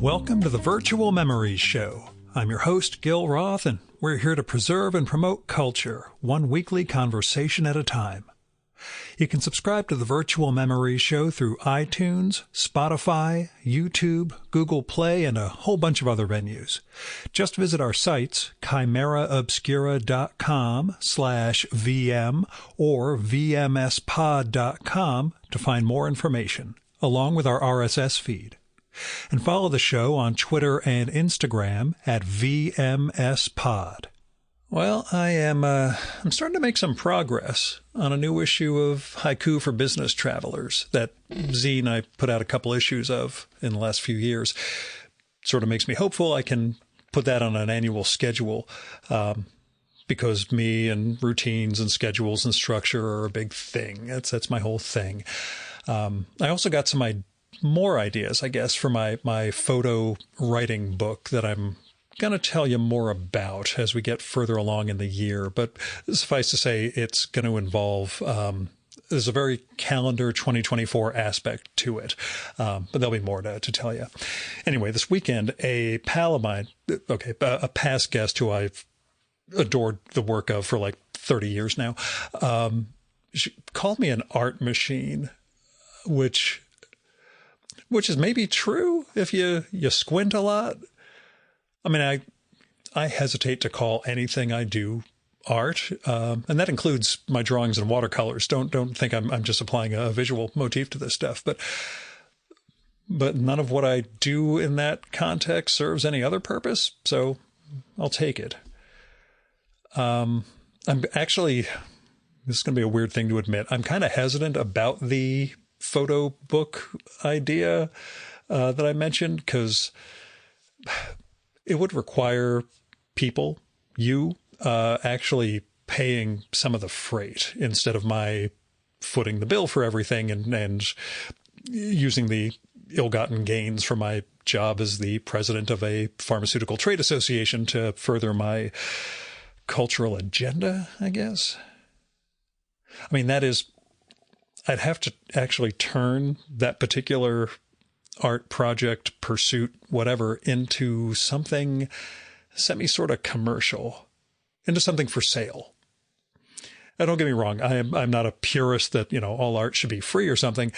Welcome to the Virtual Memories Show. I'm your host, Gil Roth, and we're here to preserve and promote culture, one weekly conversation at a time. You can subscribe to the Virtual Memories Show through iTunes, Spotify, YouTube, Google Play, and a whole bunch of other venues. Just visit our sites, chimeraobscura.com/VM or vmspod.com to find more information, along with our RSS feed. And follow the show on Twitter and Instagram at VMSPod. Well, I'm starting to make some progress on a new issue of Haiku for Business Travelers, that zine I put out a couple issues of in the last few years. Sort of makes me hopeful I can put that on an annual schedule, because me and routines and schedules and structure are a big thing. That's my whole thing. I also got some more ideas, I guess, for my photo writing book that I'm going to tell you more about as we get further along in the year. But suffice to say, it's going to involve, there's a very calendar 2024 aspect to it. But there'll be more to tell you. Anyway, this weekend, a pal of mine, a past guest who I've adored the work of for like 30 years now, she called me an art machine, which is maybe true if you squint a lot. I mean, I hesitate to call anything I do art, and that includes my drawings and watercolors. Don't think I'm just applying a visual motif to this stuff, but none of what I do in that context serves any other purpose, so I'll take it. I'm actually, this is going to be a weird thing to admit, I'm kind of hesitant about the photo book idea that I mentioned, because it would require people, actually paying some of the freight instead of my footing the bill for everything and using the ill-gotten gains from my job as the president of a pharmaceutical trade association to further my cultural agenda, I guess. I mean, I'd have to actually turn that particular art project, pursuit, whatever, into something sort of commercial, into something for sale. Now, don't get me wrong. I'm not a purist that, all art should be free or something.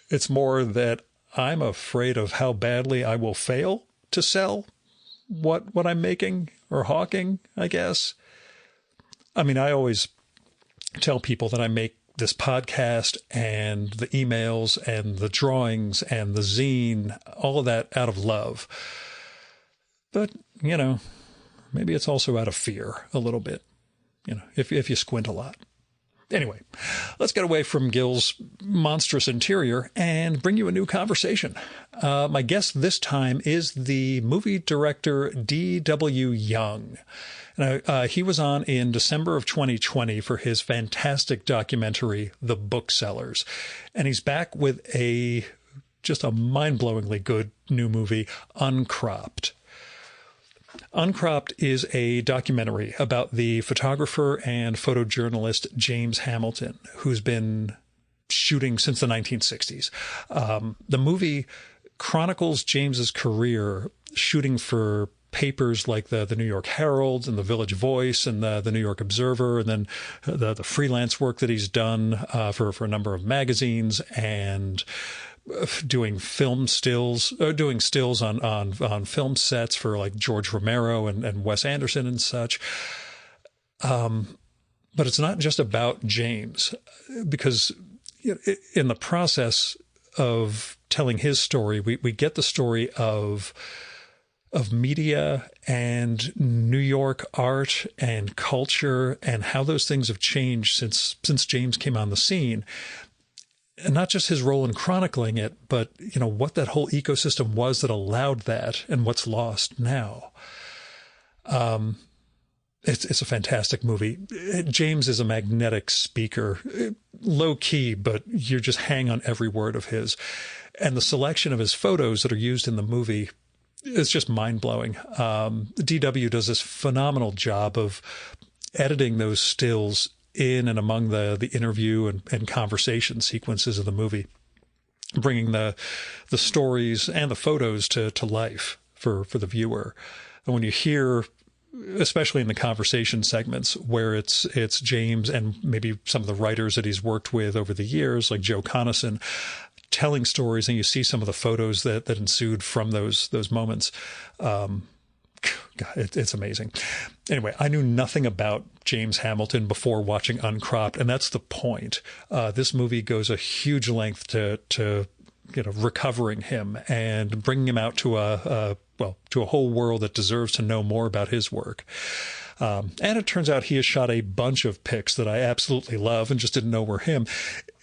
It's more that I'm afraid of how badly I will fail to sell what I'm making or hawking, I guess. I mean, I always tell people that I make this podcast and the emails and the drawings and the zine, all of that out of love. But, maybe it's also out of fear a little bit, if you squint a lot. Anyway, let's get away from Gil's monstrous interior and bring you a new conversation. My guest this time is the movie director D.W. Young. He was on in December of 2020 for his fantastic documentary, The Booksellers. And he's back with just a mind-blowingly good new movie, Uncropped. Uncropped is a documentary about the photographer and photojournalist James Hamilton, who's been shooting since the 1960s. The movie chronicles James's career shooting for papers like the New York Herald and the Village Voice and the New York Observer, and then the freelance work that he's done for a number of magazines, and doing stills on film sets for like George Romero and Wes Anderson and such. But it's not just about James, because in the process of telling his story, we get the story of media and New York art and culture and how those things have changed since James came on the scene. And not just his role in chronicling it, but, what that whole ecosystem was that allowed that and what's lost now. It's a fantastic movie. James is a magnetic speaker, low key, but you just hang on every word of his. And the selection of his photos that are used in the movie is just mind-blowing. DW does this phenomenal job of editing those stills in and among the interview and conversation sequences of the movie. bringing the stories and the photos to life for the viewer. And when you hear, especially in the conversation segments where it's James and maybe some of the writers that he's worked with over the years, like Joe Conason, telling stories, and you see some of the photos that ensued from those moments. God, it's amazing. Anyway, I knew nothing about James Hamilton before watching Uncropped, and that's the point. This movie goes a huge length to recovering him and bringing him out to a whole world that deserves to know more about his work. And it turns out he has shot a bunch of pics that I absolutely love and just didn't know were him,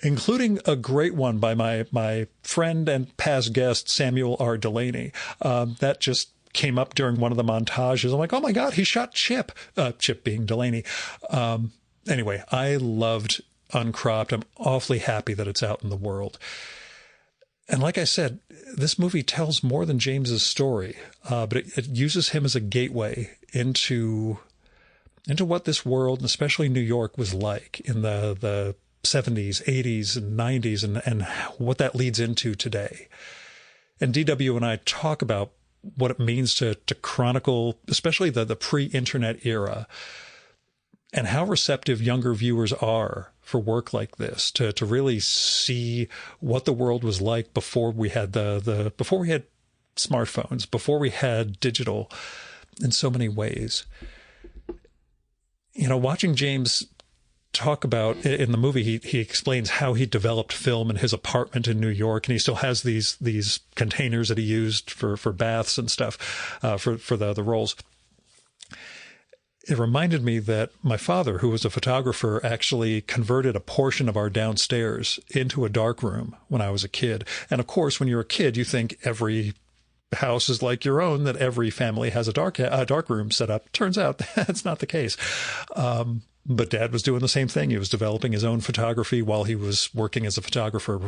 including a great one by my friend and past guest, Samuel R. Delaney. That just came up during one of the montages. I'm like, oh my God, he shot Chip. Chip being Delaney. Anyway, I loved Uncropped. I'm awfully happy that it's out in the world. And like I said, this movie tells more than James's story, but it uses him as a gateway into what this world, and especially New York, was like in the 70s, 80s, and 90s, and what that leads into today. And DW and I talk about what it means to chronicle, especially the pre-internet era, and how receptive younger viewers are for work like this, to really see what the world was like before we had before we had smartphones, before we had digital in so many ways. Watching James talk about in the movie, he explains how he developed film in his apartment in New York, and he still has these containers that he used for baths and stuff for the roles. It reminded me that my father, who was a photographer, actually converted a portion of our downstairs into a darkroom when I was a kid. And of course, when you're a kid, you think every house is like your own, that every family has a darkroom set up. Turns out that's not the case. But Dad was doing the same thing. He was developing his own photography while he was working as a photographer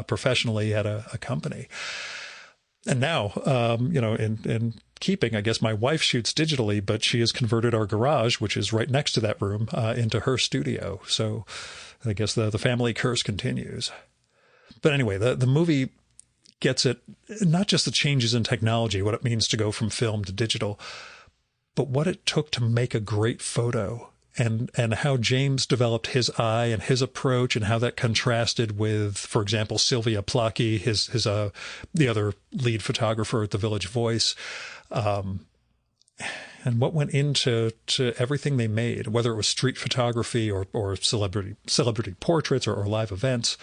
professionally at a company. And now, in keeping, I guess my wife shoots digitally, but she has converted our garage, which is right next to that room, into her studio. So I guess the family curse continues. But anyway, the movie gets it, not just the changes in technology, what it means to go from film to digital, but what it took to make a great photo, and how James developed his eye and his approach, and how that contrasted with, for example, Sylvia Plocki, his the other lead photographer at the Village Voice, and what went into everything they made, whether it was street photography or celebrity portraits or live events.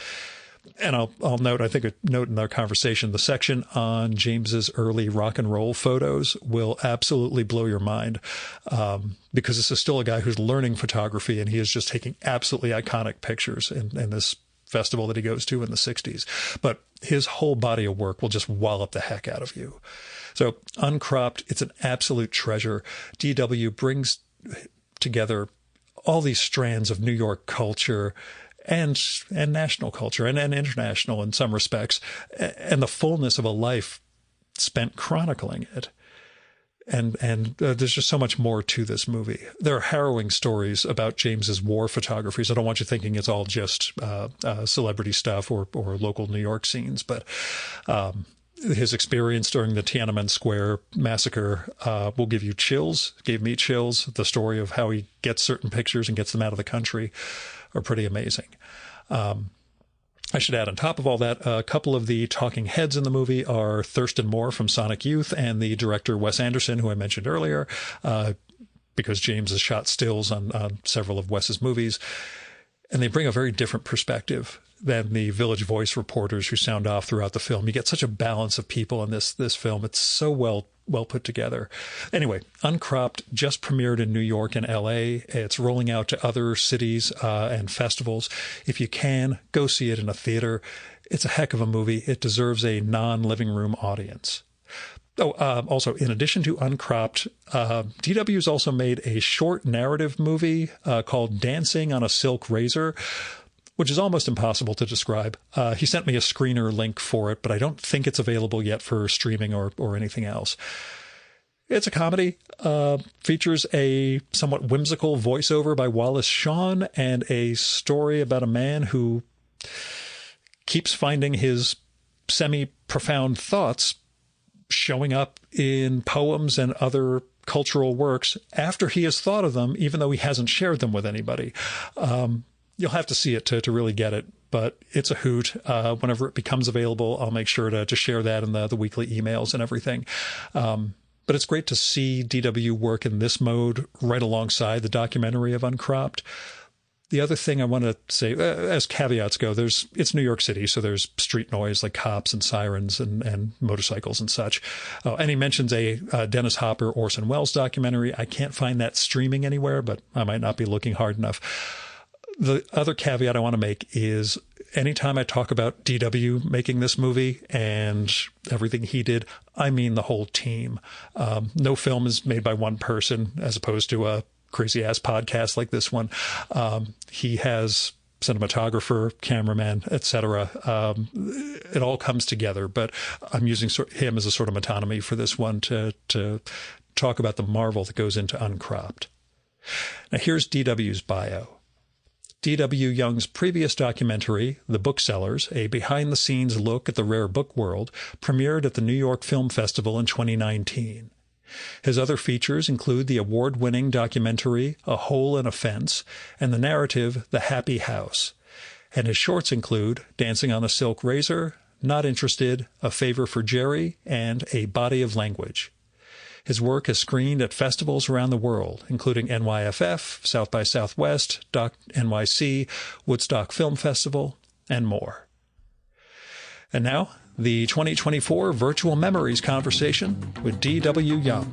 And I'll note, I think a note in our conversation, the section on James's early rock and roll photos will absolutely blow your mind, because this is still a guy who's learning photography, and he is just taking absolutely iconic pictures in this festival that he goes to in the 60s. But his whole body of work will just wallop the heck out of you. So Uncropped, it's an absolute treasure. DW brings together all these strands of New York culture and national culture and international in some respects, and the fullness of a life spent chronicling it. And there's just so much more to this movie. There are harrowing stories about James's war photography, so I don't want you thinking it's all just celebrity stuff or local New York scenes, but his experience during the Tiananmen Square massacre will give you chills, gave me chills. The story of how he gets certain pictures and gets them out of the country are pretty amazing. I should add, on top of all that, a couple of the talking heads in the movie are Thurston Moore from Sonic Youth and the director Wes Anderson, who I mentioned earlier, because James has shot stills on several of Wes's movies. And they bring a very different perspective than the Village Voice reporters who sound off throughout the film. You get such a balance of people in this film. It's so well put together. Anyway, Uncropped just premiered in New York and LA. It's rolling out to other cities and festivals. If you can, go see it in a theater. It's a heck of a movie. It deserves a non-living room audience. Oh, also, in addition to Uncropped, DW's also made a short narrative movie called Dancing on a Silk Razor, which is almost impossible to describe. He sent me a screener link for it, but I don't think it's available yet for streaming or anything else. It's a comedy, features a somewhat whimsical voiceover by Wallace Shawn, and a story about a man who keeps finding his semi-profound thoughts showing up in poems and other cultural works after he has thought of them, even though he hasn't shared them with anybody. You'll have to see it to really get it, but it's a hoot. Whenever it becomes available, I'll make sure to share that in the weekly emails and everything. But it's great to see DW work in this mode right alongside the documentary of Uncropped. The other thing I want to say, as caveats go, it's New York City, so there's street noise like cops and sirens and motorcycles and such. And he mentions a Dennis Hopper, Orson Welles documentary. I can't find that streaming anywhere, but I might not be looking hard enough. The other caveat I want to make is anytime I talk about DW making this movie and everything he did, I mean the whole team. No film is made by one person as opposed to a crazy-ass podcast like this one. He has cinematographer, cameraman, etc. It all comes together, but I'm using him as a sort of metonymy for this one to talk about the marvel that goes into Uncropped. Now, here's DW's bio. D.W. Young's previous documentary, The Booksellers, a behind-the-scenes look at the rare book world, premiered at the New York Film Festival in 2019. His other features include the award-winning documentary A Hole in a Fence and the narrative The Happy House. And his shorts include Dancing on a Silk Razor, Not Interested, A Favor for Jerry, and A Body of Language. His work is screened at festivals around the world, including NYFF, South by Southwest, Doc NYC, Woodstock Film Festival, and more. And now, the 2024 Virtual Memories Conversation with D.W. Young.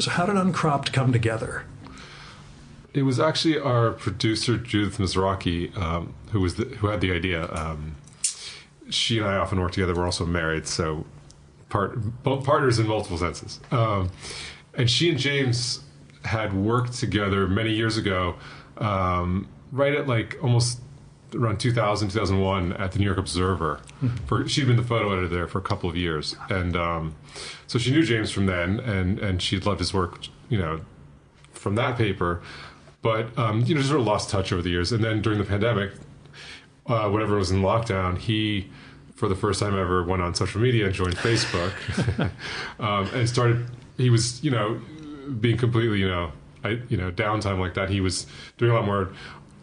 So how did Uncropped come together? It was actually our producer, Judith Mizraki, who had the idea. She and I often work together. We're also married, so both partners in multiple senses. And she and James had worked together many years ago, right at like almost around 2000, 2001 at the New York Observer. She'd been the photo editor there for a couple of years. And so she knew James from then, and she'd loved his work, from that paper. But, just sort of lost touch over the years. And then during the pandemic, whenever it was in lockdown, he, for the first time ever, went on social media and joined Facebook. And started, he was, being completely, downtime like that. He was doing a lot more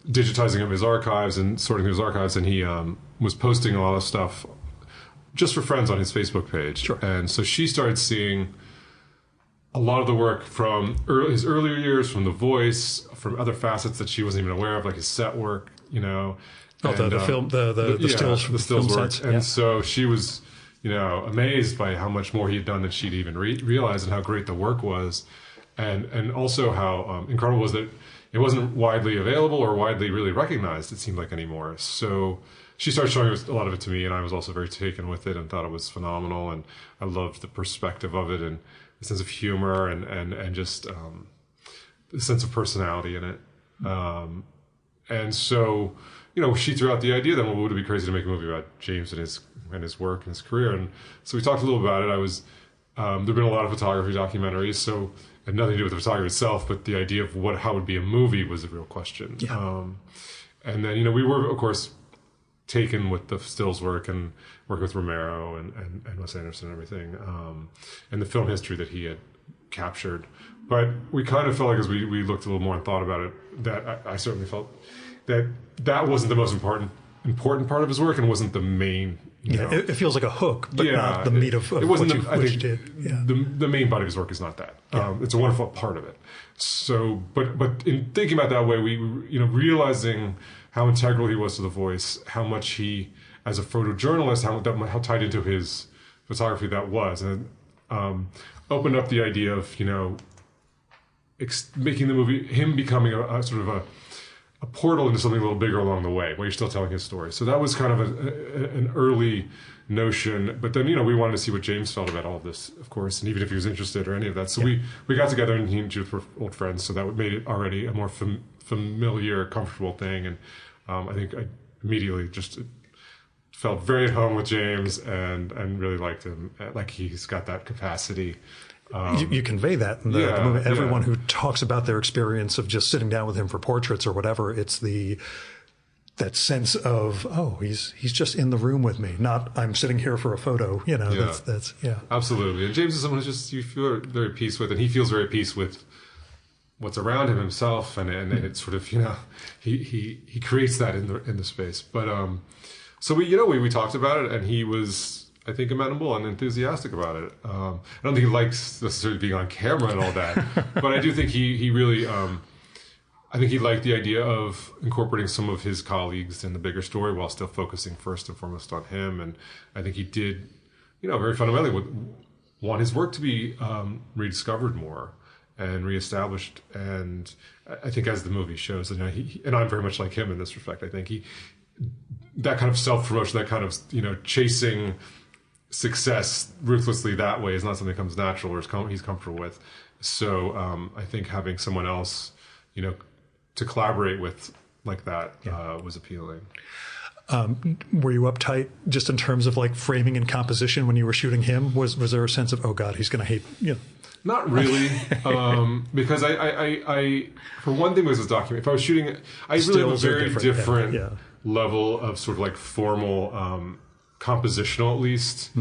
digitizing of his archives and sorting his archives. And he was posting a lot of stuff just for friends on his Facebook page. Sure. And so she started seeing a lot of the work from his earlier years, from The Voice, from other facets that she wasn't even aware of, like his set work, the film, the stills work. Sets, and so she was, amazed by how much more he had done than she'd even realized, and how great the work was, and also how incredible was that it wasn't widely available or widely really recognized, it seemed like, anymore. So she started showing a lot of it to me, and I was also very taken with it and thought it was phenomenal, and I loved the perspective of it and the sense of humor and just the sense of personality in it. And so, she threw out the idea that, well, would it be crazy to make a movie about James and his work and his career? And so we talked a little about it. There've been a lot of photography documentaries, so it had nothing to do with the photography itself, but the idea of how it would be a movie was a real question. Yeah. And then, we were, of course, taken with the stills work and working with Romero and Wes Anderson and everything, and the film history that he had captured. But we kind of felt like, as we looked a little more and thought about it, that I certainly felt that wasn't the most important part of his work, and wasn't the main. It feels like a hook, but not the meat of it wasn't what you did. Yeah. The main body of his work is not that. Yeah. It's a wonderful part of it. So, but in thinking about it that way, we realizing how integral he was to The Voice, how much he, as a photojournalist, how tied into his photography that was, and opened up the idea of making the movie, him becoming a sort of a portal into something a little bigger along the way, while you're still telling his story. So that was kind of an early notion. But then we wanted to see what James felt about all of this, of course, and even if he was interested or any of that. So we got together, and he and Judith were old friends, so that made it already a more familiar, comfortable thing. And I think I immediately just felt very at home with James and really liked him. Like, he's got that capacity You convey that in the movie. Everyone who talks about their experience of just sitting down with him for portraits or whatever, it's that sense of, oh, he's just in the room with me, not I'm sitting here for a photo. That's absolutely. And James is someone who just you feel very at peace with, and he feels very at peace with what's around him himself, and it's sort of he creates that in the space. But so we talked about it, and he was, I think, amenable and enthusiastic about it. I don't think he likes necessarily being on camera and all that, but I do think he really. I think he liked the idea of incorporating some of his colleagues in the bigger story while still focusing first and foremost on him. And I think he did, very fundamentally want his work to be rediscovered more and reestablished. And I think as the movie shows, and I'm very much like him in this respect, I think that kind of self-promotion, that kind of, chasing success ruthlessly that way is not something that comes natural or he's comfortable with. So I think having someone else, to collaborate with like that was appealing. Were you uptight just in terms of like framing and composition when you were shooting him? Was there a sense of, oh God, he's going to hate, Not really, because I for one thing was this document. If I was shooting, I really have a very different level of sort of like formal, compositional at least,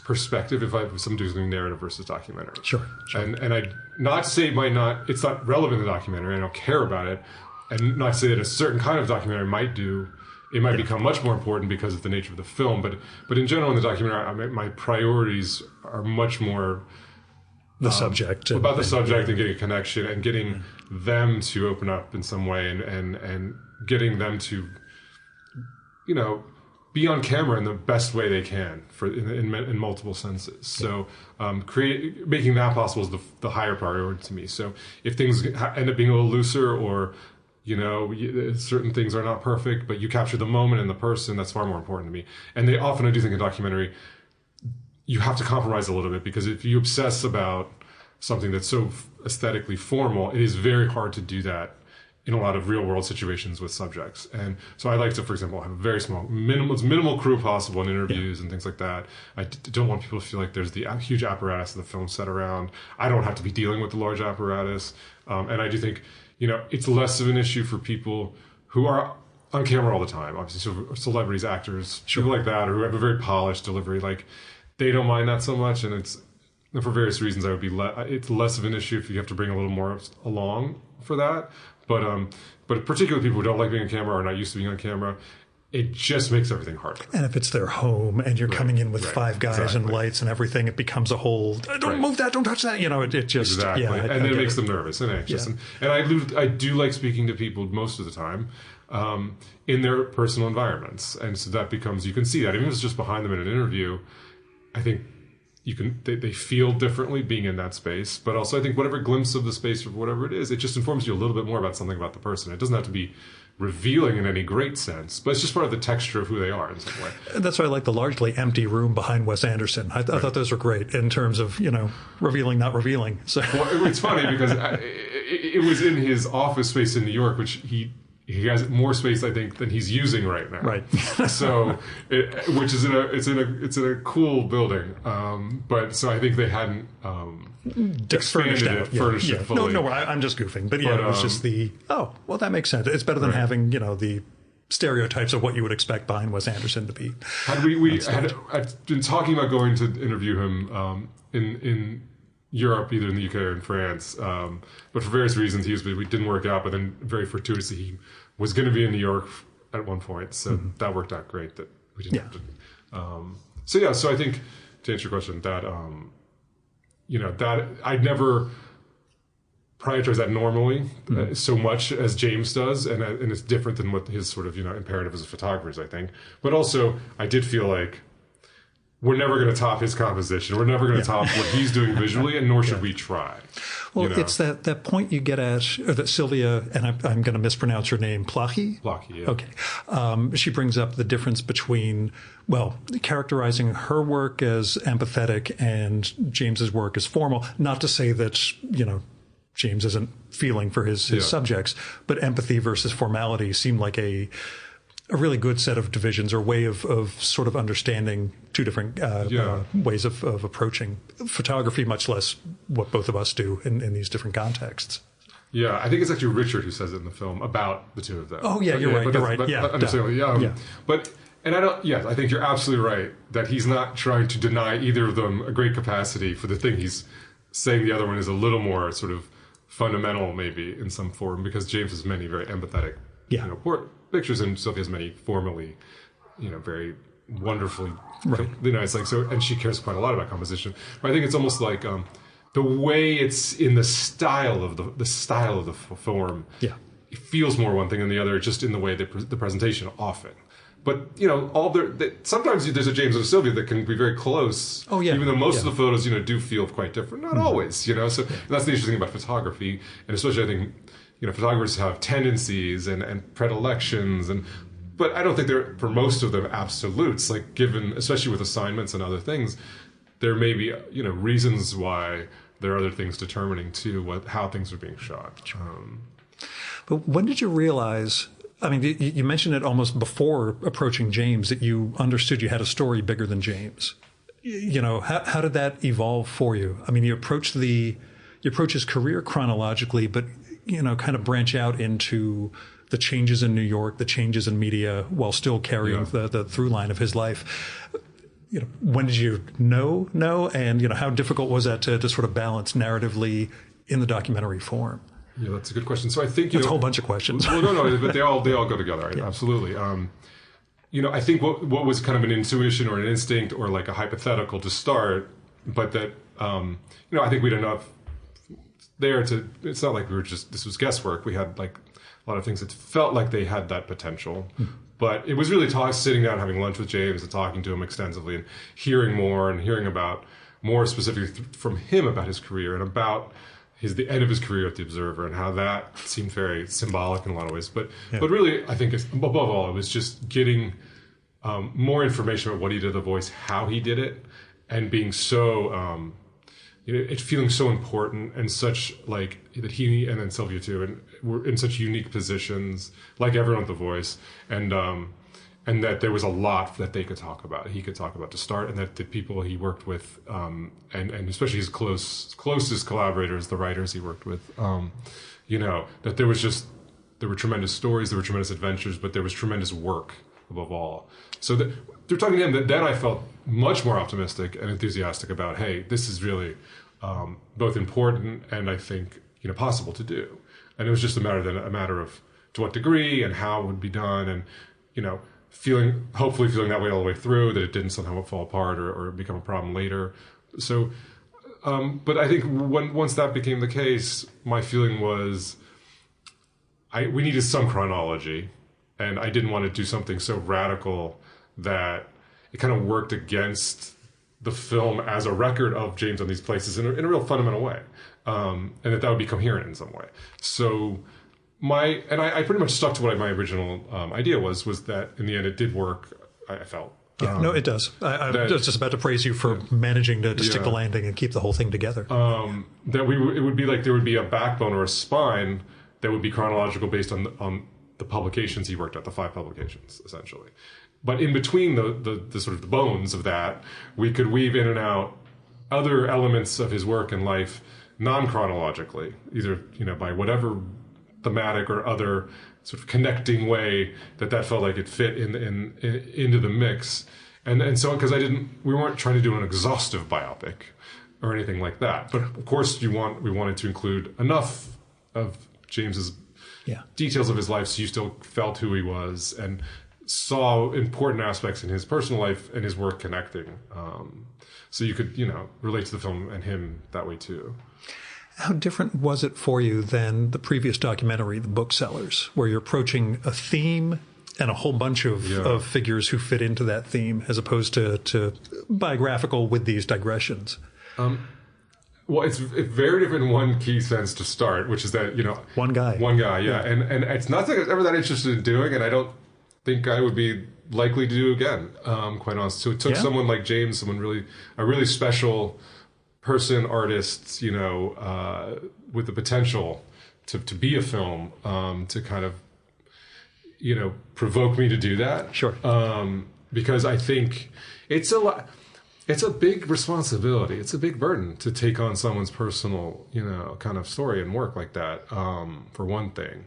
perspective if I was doing narrative versus documentary. Sure. And I not to say it's not relevant in the documentary, I don't care about it, and not to say that a certain kind of documentary might become much more important because of the nature of the film, but in general in the documentary my priorities are much more the subject about the subject and getting a connection and getting them to open up in some way and getting them to be on camera in the best way they can in multiple senses. So making that possible is the higher priority to me. So if things end up being a little looser or certain things are not perfect, but you capture the moment and the person, that's far more important to me. And I do think in documentary, you have to compromise a little bit, because if you obsess about something that's so aesthetically formal, it is very hard to do that in a lot of real world situations with subjects. And so I like to, for example, have a very minimal crew possible in interviews and things like that. I don't want people to feel like there's the huge apparatus of the film set around. I don't have to be dealing with the large apparatus. And I do think, it's less of an issue for people who are on camera all the time. Obviously, so celebrities, actors, people like that, or who have a very polished delivery, like they don't mind that so much. And for various reasons, it's less of an issue if you have to bring a little more along for that. But particularly people who don't like being on camera or are not used to being on camera, it just makes everything harder. And if it's their home and you're coming in with five guys and lights and everything, it becomes a whole, don't move that, don't touch that. It just, exactly. And then it makes them nervous and anxious. And I do like speaking to people most of the time in their personal environments. And so that becomes, you can see that. Even if it's just behind them in an interview, I think they feel differently being in that space, but also I think whatever glimpse of the space or whatever it is, it just informs you a little bit more about something about the person. It doesn't have to be revealing in any great sense, but it's just part of the texture of who they are in some way. And that's why I like the largely empty room behind Wes Anderson. I thought those were great in terms of, revealing, not revealing. So it's funny because it was in his office space in New York, which he has more space, I think, than he's using right now. Right. So, which is it's in a cool building. But so I think they hadn't expanded furnished it fully. No, I'm just goofing. But it was just that makes sense. It's better than having the stereotypes of what you would expect behind Wes Anderson to be. I've been talking about going to interview him in Europe, either in the UK or in France, but for various reasons we didn't work out. But then very fortuitously, he was going to be in New York at one point, so that worked out great that we didn't have to. So I think to answer your question, that that I'd never prioritize that normally so much as James does, and it's different than what his sort of imperative as a photographer is, I think. But also, I did feel like we're never going to top his composition. We're never going to top what he's doing visually, and nor should we try. Well, it's that point you get at, or that Sylvia, and I'm going to mispronounce her name, Plachie? Plachie, yeah. Okay. She brings up the difference between, characterizing her work as empathetic and James's work as formal. Not to say that, James isn't feeling for his subjects, but empathy versus formality seemed like a a really good set of divisions or way of sort of understanding two different ways of approaching photography, much less what both of us do in these different contexts. Yeah, I think it's actually Richard who says it in the film about the two of them. Oh, yeah, you're right. You're right. Yeah, understandably, But, and I don't, yes, I think you're absolutely right that he's not trying to deny either of them a great capacity for the thing. He's saying the other one is a little more sort of fundamental, maybe, in some form, because James has many very empathetic pictures, and Sylvia has many formally, very wonderfully, it's like, so, and she cares quite a lot about composition. But I think it's almost like, the way it's in the style of the style of the form, it feels more one thing than the other, just in the way the presentation often. But sometimes there's a James and a Sylvia that can be very close. Oh yeah, even though most of the photos do feel quite different. Not always, So that's the interesting thing about photography, and especially I think photographers have tendencies and predilections, but I don't think they're, for most of them, absolutes. Like given, especially with assignments and other things, there may be reasons why there are other things determining too how things are being shot. But when did you realize? I mean, you mentioned it almost before approaching James that you understood you had a story bigger than James. How did that evolve for you? I mean, you approach his career chronologically, but kind of branch out into the changes in New York, the changes in media, while still carrying the through line of his life. When did you know? And, how difficult was that to sort of balance narratively in the documentary form? Yeah, that's a good question. So I think, that's a whole bunch of questions. Well, no, but they all go together. Right? Yeah. Absolutely. I think what was kind of an intuition or an instinct or like a hypothetical to start, but that, I think we'd enough there to, it's not like this was guesswork. We had like a lot of things that felt like they had that potential. But it was really sitting down, having lunch with James and talking to him extensively and hearing about more specifically from him about his career and about the end of his career at the Observer and how that seemed very symbolic in a lot of ways. But really, I think above all, it was just getting more information about what he did at The Voice, how he did it, and being so, it's feeling so important and such like that he and then Sylvia too, and were in such unique positions, like everyone at The Voice, and that there was a lot that they could talk about. He could talk about to start, and that the people he worked with, and especially his closest collaborators, the writers he worked with, that there were tremendous stories, there were tremendous adventures, but there was tremendous work above all. So through talking to him, then I felt much more optimistic and enthusiastic about, hey, this is really both important and I think possible to do. And it was just a matter of to what degree and how it would be done, and hopefully feeling that way all the way through, that it didn't somehow fall apart or become a problem later. So, but I think once that became the case, my feeling was we needed some chronology, and I didn't want to do something so radical that it kind of worked against the film as a record of James on these places in a real fundamental way, and that would be coherent in some way. So I pretty much stuck to what my original idea was that in the end it did work, I felt. Yeah, no, it does. I was just about to praise you for managing to stick the landing and keep the whole thing together. That it would be like there would be a backbone or a spine that would be chronological based on the publications he worked at, the 5 publications, essentially. But in between the sort of the bones of that, we could weave in and out other elements of his work and life non-chronologically, either by whatever thematic or other sort of connecting way that felt like it fit into the mix, and so because we weren't trying to do an exhaustive biopic or anything like that, but of course we wanted to include enough of James's details of his life so you still felt who he was and saw important aspects in his personal life and his work connecting, so you could relate to the film and him that way too. How different was it for you than the previous documentary, The Booksellers, where you're approaching a theme and a whole bunch of figures who fit into that theme, as opposed to biographical with these digressions? Well, it's very different in one key sense to start, which is that, One guy, yeah. And it's not that I was ever that interested in doing, and I don't think I would be likely to do again, quite honest. So it took someone like James, a really special person, artist, with the potential to be a film, to kind of, provoke me to do that. Sure. Because I think it's a lot. It's a big responsibility. It's a big burden to take on someone's personal, kind of story and work like that. For one thing,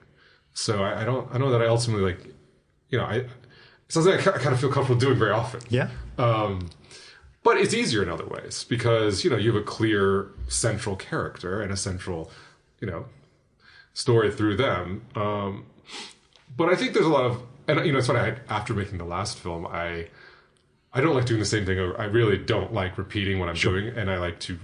so I know that I ultimately it's something I kind of feel comfortable doing very often. Yeah. But it's easier in other ways because you have a clear central character and a central, story through them. But I think there's a lot of, and it's funny. After making the last film, I don't like doing the same thing. I really don't like repeating what I'm doing, and I like to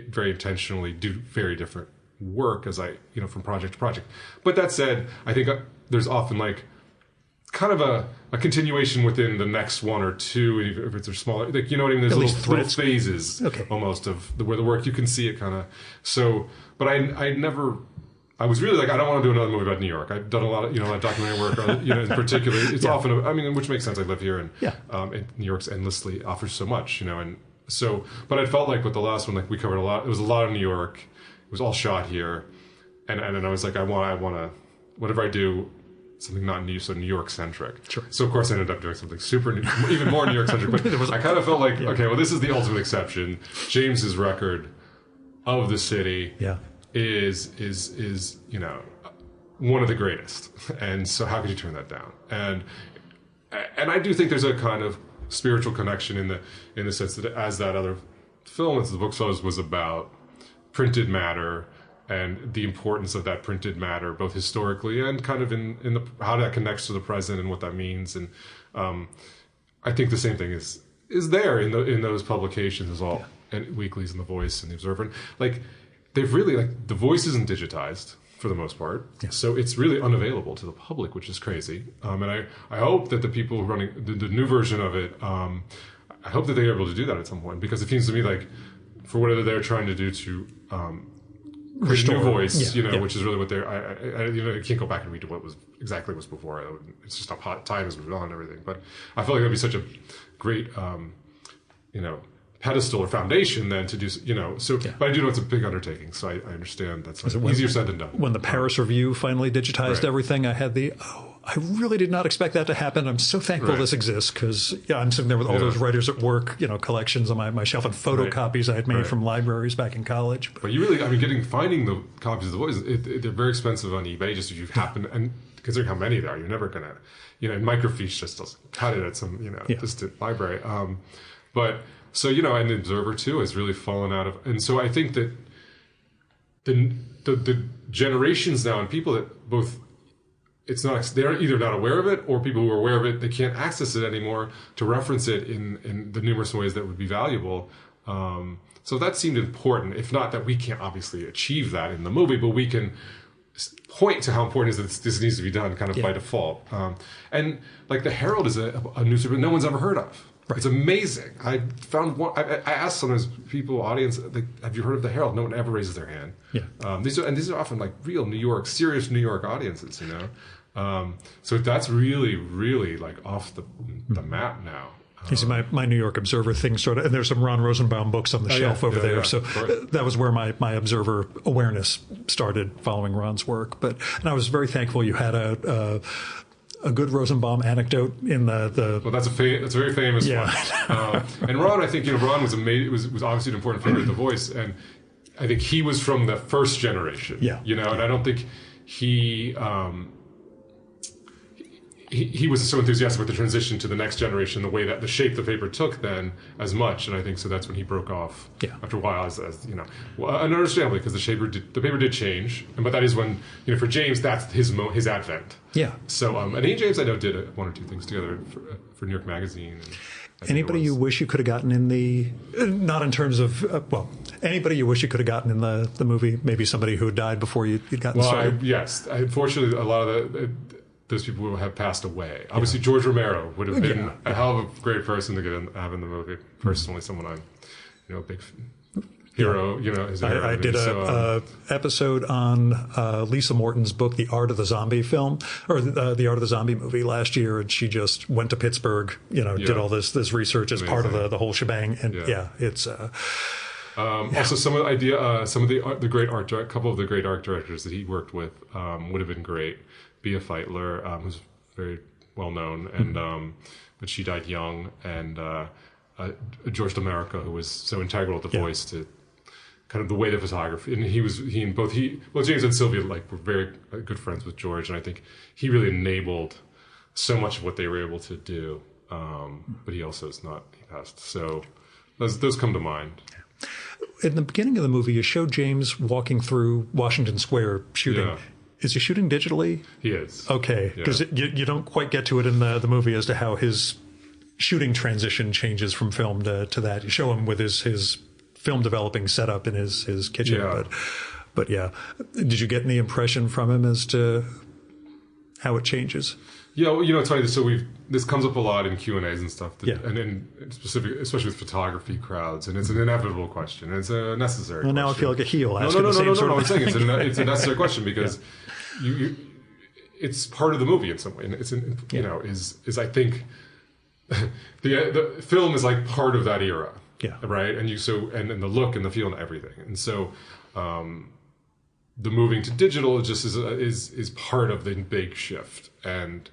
very intentionally do very different work as from project to project. But that said, I think there's often kind of a continuation within the next one or two, if it's a smaller, you know what I mean? There's little phases almost of where the work, you can see it kind of. So, but I was really I don't want to do another movie about New York. I've done a lot of, documentary work, in particular. It's often, which makes sense. I live here, and New York's endlessly offers so much, and so. But I felt like with the last one, we covered a lot. It was a lot of New York. It was all shot here, and I was like, I want to, whatever I do, something not New York centric. Sure. So of course I ended up doing something even more New York centric. But I kind of felt like, okay, well, this is the ultimate exception. James's record of the city. Yeah. is one of the greatest, and so how could you turn that down? And I do think there's a kind of spiritual connection in the sense that as that other film, as the book was about printed matter and the importance of that printed matter, both historically and kind of in the how that connects to the present and what that means. And I think the same thing is there in those publications as well, and weeklies and The Voice and The Observer. And, they've really The Voice isn't digitized for the most part, so it's really unavailable to the public, which is crazy. And I hope that the people running the new version of it, I hope that they're able to do that at some point, because it seems to me for whatever they're trying to do to create a new voice, which is really what they're. I can't go back and read what was before. It's just how time has moved on and everything. But I feel like that'd be such a great, pedestal or foundation then to do, but I do know it's a big undertaking, so I understand that's easier said than done. When the Paris Review finally digitized everything, I had I really did not expect that to happen. I'm so thankful this exists, because I'm sitting there with all those writers at work, collections on my shelf and photocopies I had made from libraries back in college. But you really, finding the copies of The Voice, they're very expensive on eBay, just if you happen, and considering how many there are, you're never going to, and microfiche just doesn't cut it at some, distant library. But so, and The Observer too has really fallen out of, and so I think that the generations now and people that both, they're either not aware of it, or people who are aware of it, they can't access it anymore to reference it in the numerous ways that would be valuable. So that seemed important, if not that we can't obviously achieve that in the movie, but we can point to how important it is that this needs to be done kind of by default. And the Herald is a newspaper no one's ever heard of. Right. It's amazing. I found one. I asked sometimes people, audience, have you heard of the Herald? No one ever raises their hand. Yeah. These are often real New York, serious New York audiences. So that's really, really off the map now. You see, my New York Observer thing and there's some Ron Rosenbaum books on the shelf over there. So that was where my Observer awareness started, following Ron's work. And I was very thankful you had a good Rosenbaum anecdote in the. Well, that's a very famous one. And Ron, I think Ron was was obviously an important figure at The Voice, and I think he was from the first generation. Yeah. And I don't think he was so enthusiastic with the transition to the next generation, the way that the shape the paper took then, as much, and I think so that's when he broke off. Yeah. After a while, as and understandably, because the paper did change, but that is when for James, that's his advent. Yeah. So and he and James, I know, did one or two things together for New York Magazine. Anybody you wish you could have gotten in not in terms of anybody you wish you could have gotten in the movie? Maybe somebody who had died before you'd gotten started. Yes, unfortunately, a lot of those people will have passed away. Obviously, George Romero would have been a hell of a great person to have in the movie. Personally, someone I'm, a big hero. I did a episode on Lisa Morton's book, The Art of the Zombie film, or The Art of the Zombie movie last year, and she just went to Pittsburgh. Did all this research as part of the whole shebang, and it's. Also, some of the great art, couple of the great art directors that he worked with would have been great. Bea Feitler, who's very well known, and but she died young, and George D'America, who was so integral to voice to kind of the way the photography, and James and Sylvia were very good friends with George, and I think he really enabled so much of what they were able to do. But he passed. So those come to mind. In the beginning of the movie, you showed James walking through Washington Square shooting. Yeah. Is he shooting digitally? He is. Okay, because you don't quite get to it in the movie as to how his shooting transition changes from film to that. You show him with his film developing setup in his kitchen. Yeah. But yeah, did you get any impression from him as to how it changes? Yeah, well, it's funny. So this comes up a lot in Q&As and stuff, and in specific, especially with photography crowds, and it's an inevitable question, and it's a necessary question. Now I feel like a heel asking No, the same sort of I'm saying it's a necessary question because it's part of the movie in some way. And it's is I think the film is like part of that era, right? And and the look and the feel and everything, and so. The moving to digital just is part of the big shift. And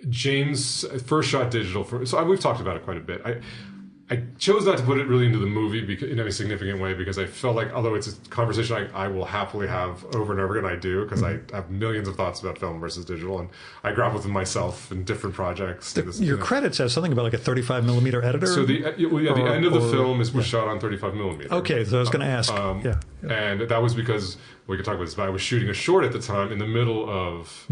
James first shot digital so we've talked about it quite a bit. I chose not to put it really into the movie in any significant way because I felt like, although it's a conversation I will happily have over and over again, I do, because I have millions of thoughts about film versus digital, and I grapple with them myself in different projects. Your credits have something about like a 35 millimeter editor. So the end of the film was shot on 35 millimeter. Okay, so I was going to ask. And that was because we could talk about this. But I was shooting a short at the time in the middle of.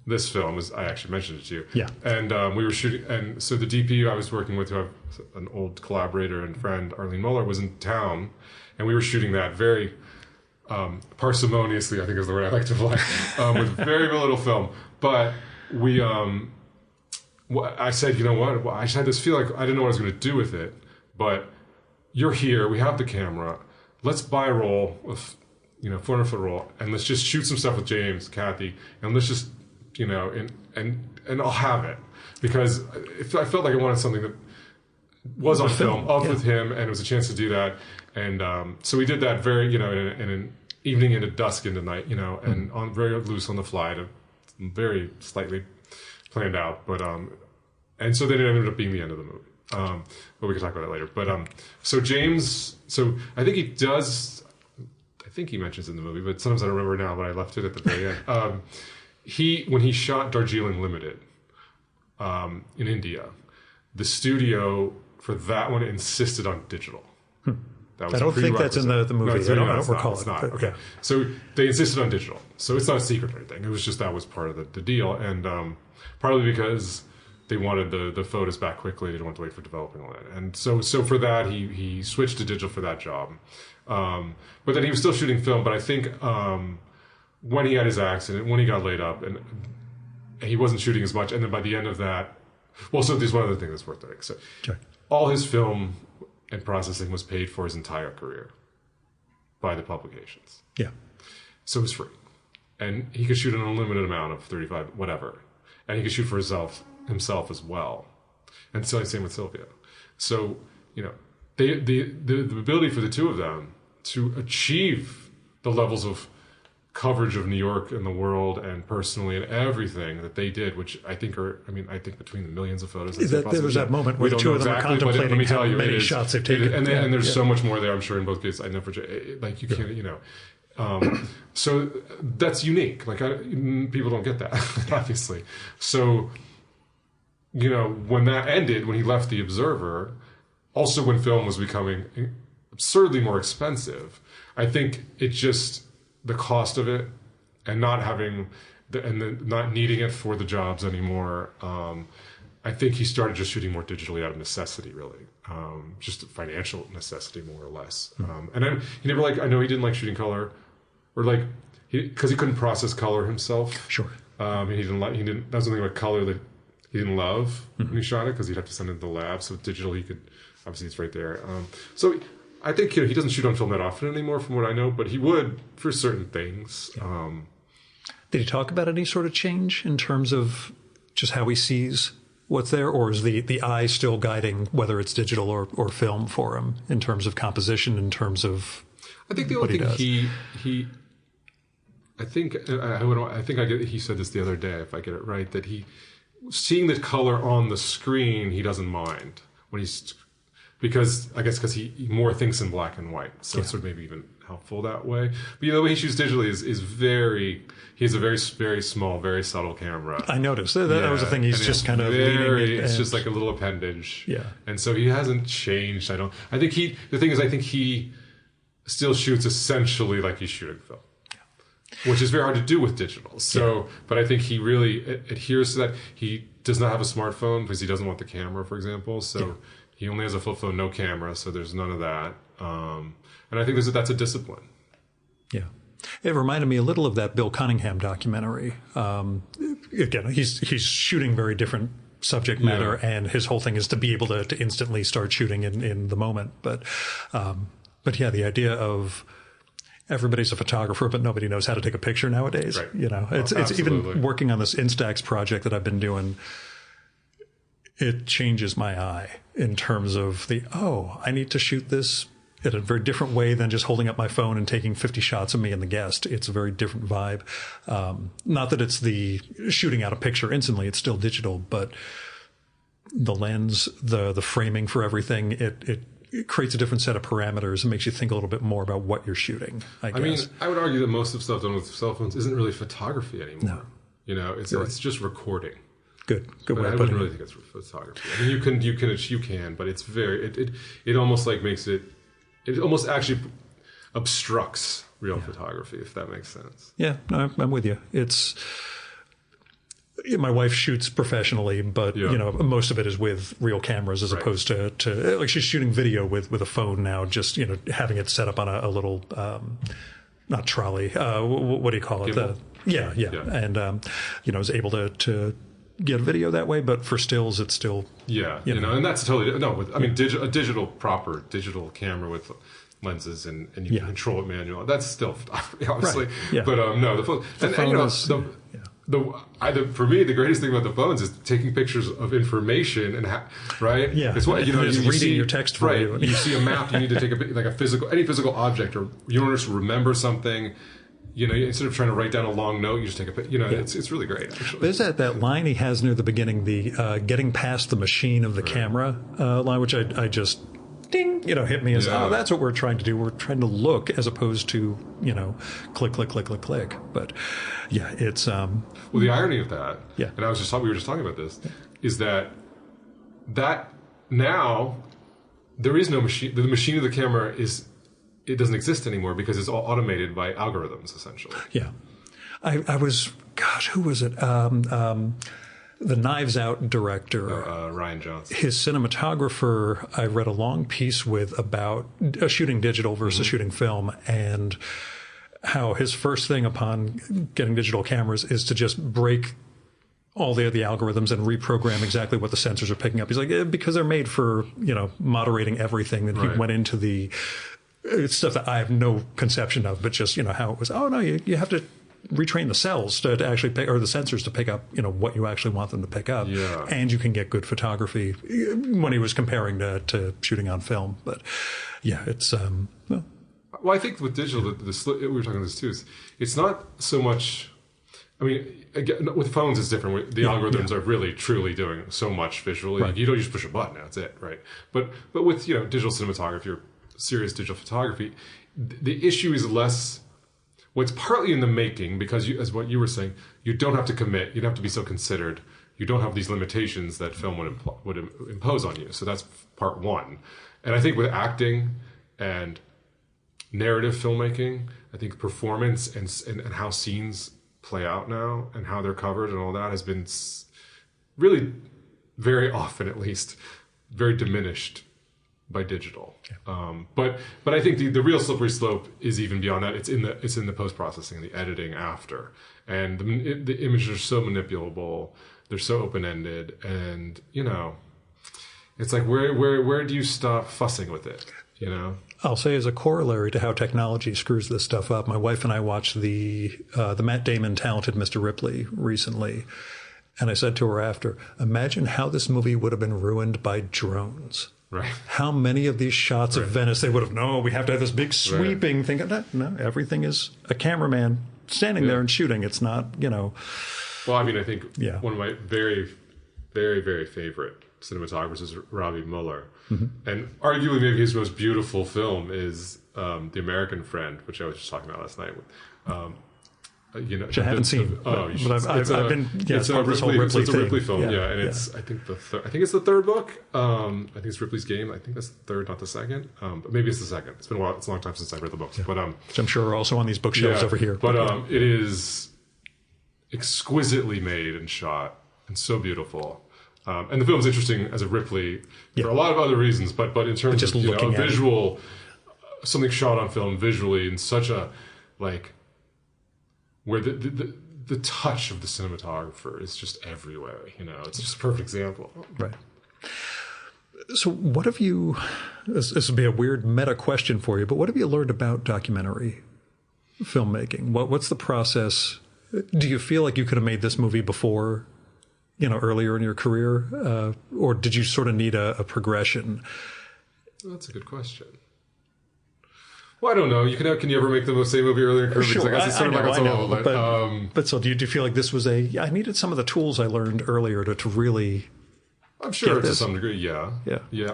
This film, as I actually mentioned it to you. Yeah. And we were shooting, and so the DP I was working with, who I have an old collaborator and friend, Arlene Muller, was in town, and we were shooting that very parsimoniously, I think is the word I like to apply, with very little film. But we, I said, you know what? I just had this feel like I didn't know what I was going to do with it, but you're here, we have the camera, let's buy a roll of, 400-foot roll, and let's just shoot some stuff with James, Kathy, and let's just and I'll have it, because I felt like I wanted something that was on film with him, and it was a chance to do that. And so we did that very, in an evening into dusk into night, and on very loose on the fly, very slightly planned out. But and so then it ended up being the end of the movie. But we can talk about that later. But so James, I think he mentions it in the movie, but sometimes I don't remember now. But I left it at the very end. When he shot Darjeeling Limited in India, the studio for that one insisted on digital. That was I don't think that's in the movie. No, I don't recall it. Not. Okay. So they insisted on digital. So it's not a secret or anything. It was just that was part of the deal. And partly because they wanted the photos back quickly. They didn't want to wait for developing all that. And so for that, he switched to digital for that job. But then he was still shooting film. But I think... when he had his accident, when he got laid up, and he wasn't shooting as much, and then by the end of that, so there's one other thing that's worth noting. So, all his film and processing was paid for his entire career by the publications. Yeah. So it was free, and he could shoot an unlimited amount of 35, whatever, and he could shoot for himself as well, and so same with Sylvia. So the ability for the two of them to achieve the levels of coverage of New York and the world and personally and everything that they did, which I think between the millions of photos. There was that moment where the two of them are contemplating how many shots they've taken. And there's so much more there, I'm sure, in both cases. I never, like, you can't, so that's unique. Like, people don't get that, obviously. So, when that ended, when he left The Observer, also when film was becoming absurdly more expensive, I think it just... the cost of it and not having not needing it for the jobs anymore. I think he started just shooting more digitally out of necessity, really, just financial necessity, more or less. And then he never I know he didn't like shooting color, or because he couldn't process color himself. Sure. And that was something about color that he didn't love when he shot it, because he'd have to send it to the lab. So digital, he could, obviously it's right there. So I think he doesn't shoot on film that often anymore, from what I know, but he would for certain things. Yeah. Did he talk about any sort of change in terms of just how he sees what's there, or is the eye still guiding whether it's digital or film for him in terms of composition, in terms of I think the only thing I think he said this the other day, if I get it right, that seeing the color on the screen, he doesn't mind when because he more thinks in black and white. So it's sort of maybe even helpful that way. But the way he shoots digitally is he has a very, very small, very subtle camera. I noticed that was the thing. He's just kind of leaning it. It's just like a little appendage. Yeah. And so he hasn't changed. The thing is, I think he still shoots essentially like he's shooting film. Which is very hard to do with digital. So, but I think he really adheres to that. He does not have a smartphone because he doesn't want the camera, for example. So he only has a flip phone, no camera. So there's none of that. And I think that's a discipline. Yeah. It reminded me a little of that Bill Cunningham documentary. Again, he's shooting very different subject matter, and his whole thing is to be able to instantly start shooting in the moment. But yeah, the idea of everybody's a photographer, but nobody knows how to take a picture nowadays. Right. It's even working on this Instax project that I've been doing. It changes my eye in terms of I need to shoot this in a very different way than just holding up my phone and taking 50 shots of me and the guest. It's a very different vibe. Not that it's the shooting out a picture instantly. It's still digital, but the lens, the framing for everything, it creates a different set of parameters and makes you think a little bit more about what you're shooting, I guess. I mean, I would argue that most of the stuff done with cell phones isn't really photography anymore. No. It's just recording. Good way I of putting wouldn't really think it's photography. I mean, you can, but it's very, it almost like makes it almost actually obstructs real photography, if that makes sense. Yeah, no, I'm with you. My wife shoots professionally, but most of it is with real cameras as opposed to like she's shooting video with a phone now, just having it set up on a little not trolley. What do you call it? Yeah. And is able to get video that way, but for stills, it's still and that's totally a proper digital camera with lenses and you can control it manually. That's still photography, obviously. Right. Yeah. But no, the phone. For me, the greatest thing about the phones is taking pictures of information and right. Yeah, it's what you reading see your text for you. You see a map, you need to take any physical object, or you want to remember something. Instead of trying to write down a long note, you just take a picture. It's really great, actually. There's that line he has near the beginning, the getting past the machine of the camera line, which I just ding, hit me as, that's what we're trying to do. We're trying to look as opposed to, click, click, click, click, click. But yeah, it's well, the irony of that, and we were just talking about this, is that now there is no machine. The machine of the camera it doesn't exist anymore because it's all automated by algorithms, essentially. Yeah. I was, who was it? The Knives Out director. Ryan Johnson. His cinematographer, I read a long piece with about shooting digital versus shooting film, and how his first thing upon getting digital cameras is to just break all the algorithms and reprogram exactly what the sensors are picking up. He's like, because they're made for, moderating everything. And he went into the stuff that I have no conception of, but just, how it was, you have to retrain the cells to actually pick, or the sensors to pick up, what you actually want them to pick up. Yeah. And you can get good photography when he was comparing to shooting on film. But yeah, it's, well, I think with digital, we were talking about this too, it's not so much, again, with phones it's different. The algorithms are really, truly doing so much visually. Right. You don't just push a button, that's it, right? But with, digital cinematography or serious digital photography, the issue is less, what's partly in the making, because as what you were saying, you don't have to commit, you don't have to be so considered, you don't have these limitations that film would impose on you. So that's part one. And I think with acting and narrative filmmaking, I think performance and how scenes play out now and how they're covered and all that has been really, very often at least, very diminished by digital. But I think the real slippery slope is even beyond that. It's in the post-processing, the editing after. And the images are so manipulable, they're so open-ended, and it's like where do you stop fussing with it? I'll say as a corollary to how technology screws this stuff up, my wife and I watched the Matt Damon Talented Mr. Ripley recently, and I said to her after, imagine how this movie would have been ruined by drones. Right. How many of these shots of Venice they would have, we have to have this big sweeping thing. No, everything is a cameraman standing there and shooting. It's not, Well, I mean, I think Yeah. one of my very, very, very favorite cinematographers is Robbie Mueller. And arguably maybe his most beautiful film is The American Friend, which I was just talking about last night. Which I haven't seen. You should. I've been. Yeah, it's part of this whole Ripley It's a thing. Ripley film, Yeah, and it's I think it's the third book. I think it's Ripley's Game. I think that's the third, not the second. But maybe it's the second. It's been a while. It's a long time since I read the books. But which I'm sure are also on these bookshelves over here. But it is exquisitely made and shot and so beautiful. And the film's interesting as a Ripley for a lot of other reasons, but in terms just of looking at visual, something shot on film visually in such a where the touch of the cinematographer is just everywhere. It's just a perfect example. Right. So what have you? This would be a weird meta question for you, but what have you learned about documentary filmmaking? What's the process? Do you feel like you could have made this movie before? Earlier in your career, or did you sort of need a progression? Well, that's a good question. Well, I don't know. Can you ever make the same movie earlier in your career? Sure, I know. But so do you feel like this was I needed some of the tools I learned earlier to really? I'm sure to some degree, yeah.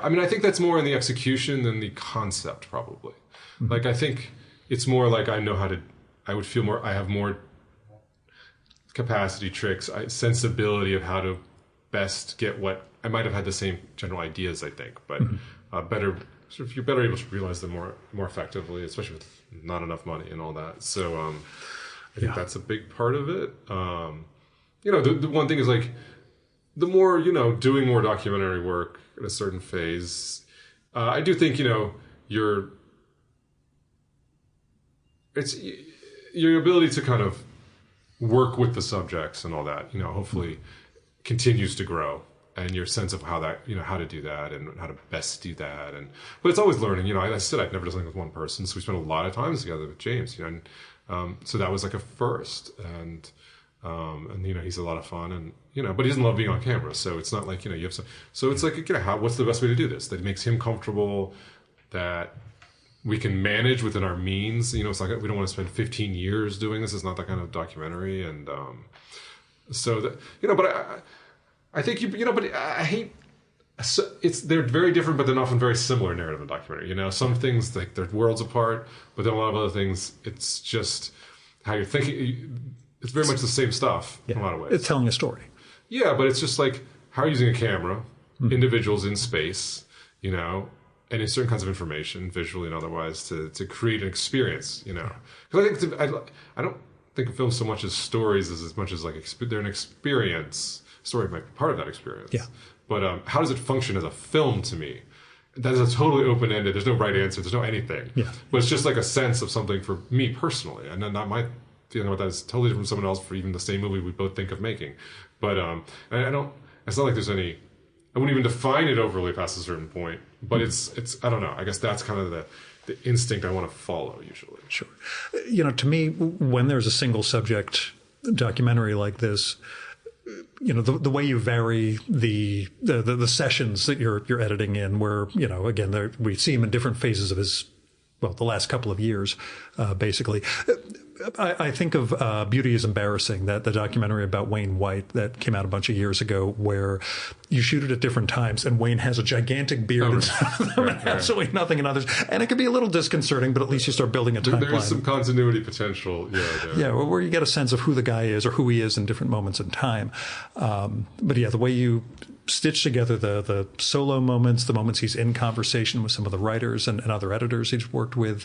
I mean, I think that's more in the execution than the concept, probably. I think it's more like I would feel more. I have more capacity, tricks, sensibility of how to best get what I might have had the same general ideas, I think, but you're better able to realize them more effectively, especially with not enough money and all that. So I think that's a big part of it. The one thing is the more doing more documentary work at a certain phase, I do think it's your ability to kind of work with the subjects and all that, hopefully continues to grow, and your sense of how to do that and how to best do that. But it's always learning, I said, I've never done something with one person. So we spent a lot of time together with James, and so that was like a first, and he's a lot of fun, and, but he doesn't love being on camera. So it's not like, you have so it's like, what's the best way to do this? That makes him comfortable, that we can manage within our means. It's like we don't want to spend 15 years doing this. It's not that kind of documentary, and so that But I think but I hate. They're very different, but they're often very similar narrative and documentary. Some things they're worlds apart, but then a lot of other things, it's just how you're thinking. It's very much the same stuff in a lot of ways. It's telling a story. Yeah, but it's just like how you're using a camera, individuals in space, and in certain kinds of information, visually and otherwise, to create an experience, Because I think I don't think of films so much as stories as much as they're an experience. Story might be part of that experience. Yeah. But how does it function as a film to me? That is a totally open-ended. There's no right answer. There's no anything. Yeah. But it's just like a sense of something for me personally, and then not my feeling about that is totally different from someone else for even the same movie we both think of making. But I don't. It's not like there's any. I wouldn't even define it overly past a certain point, but it's I don't know. I guess that's kind of the instinct I want to follow usually. Sure. To me, when there's a single subject documentary like this, the way you vary the sessions that you're editing in, where, again, we see him in different phases of the last couple of years, basically. I think of Beauty is Embarrassing, the documentary about Wayne White that came out a bunch of years ago, where you shoot it at different times, and Wayne has a gigantic beard and absolutely nothing in others. And it can be a little disconcerting, but at least you start building a timeline. There's some continuity potential. Yeah, where you get a sense of who the guy is or who he is in different moments in time. But yeah, the way you stitch together the solo moments, the moments he's in conversation with some of the writers and other editors he's worked with,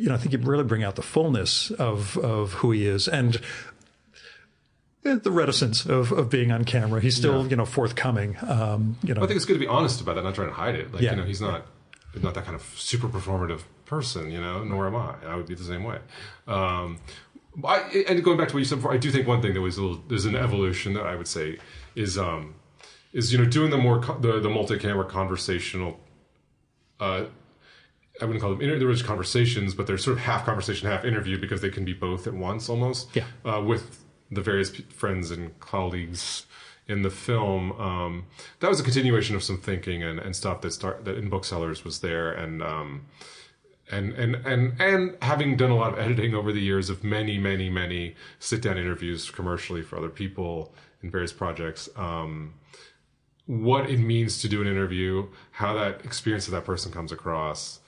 I think you really bring out the fullness of who he is, and the reticence of being on camera. He's still, forthcoming. I think it's good to be honest about that, not trying to hide it. He's not that kind of super performative person, nor am I. I would be the same way. And going back to what you said before, I do think one thing that there's an evolution that I would say is doing the multi-camera conversational. I wouldn't call them interview conversations, but they're sort of half conversation, half interview, because they can be both at once almost. Yeah. With the various friends and colleagues in the film, that was a continuation of some thinking and stuff that in Booksellers was there, and and having done a lot of editing over the years of many sit down interviews commercially for other people in various projects, what it means to do an interview, how that experience of that person comes across,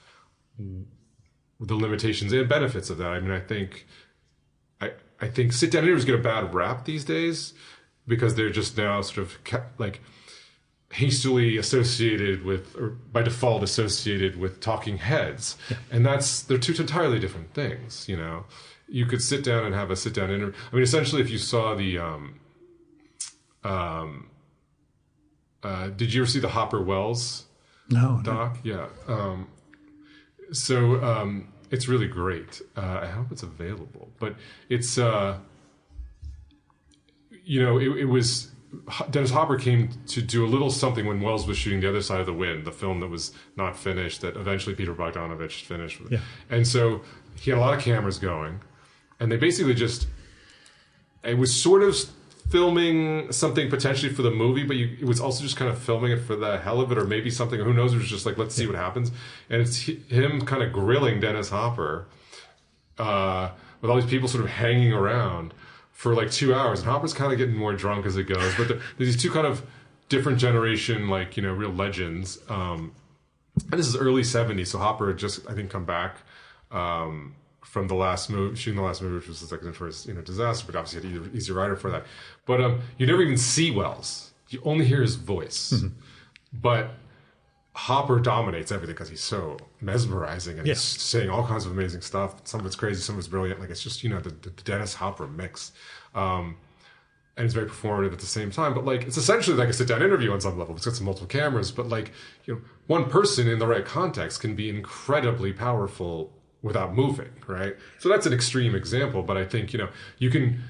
the limitations and benefits of that. I mean, I think sit down interviews get a bad rap these days because they're just now sort of like hastily associated with, or by default associated with, talking heads. Yeah. And they're two entirely different things. You know, you could sit down and have a sit down interview. I mean, essentially, if you saw the, did you ever see the Hopper Wells doc? No. Yeah. So it's really great. I hope it's available, but it's, it was, Dennis Hopper came to do a little something when Wells was shooting The Other Side of the Wind, the film that was not finished, that eventually Peter Bogdanovich finished with. Yeah. And so he had a lot of cameras going, and they basically it was sort of filming something potentially for the movie, but it was also just kind of filming it for the hell of it, or maybe something, who knows, it was just like, let's see what happens. And it's him kind of grilling Dennis Hopper with all these people sort of hanging around for like 2 hours, and Hopper's kind of getting more drunk as it goes. But there's these two kind of different generation, like, real legends. And this is early 70s, so Hopper had just, I think, come back from the last movie, shooting the last movie, which was the second first, disaster, but obviously had an easy writer for that. But you never even see Wells. You only hear his voice. Mm-hmm. But Hopper dominates everything because he's so mesmerizing, and he's saying all kinds of amazing stuff. Some of it's crazy, some of it's brilliant. Like, it's just, the Dennis Hopper mix. And it's very performative at the same time. But, like, it's essentially like a sit-down interview on some level. It's got some multiple cameras. But, like, one person in the right context can be incredibly powerful without moving, right? So that's an extreme example. But I think, you can,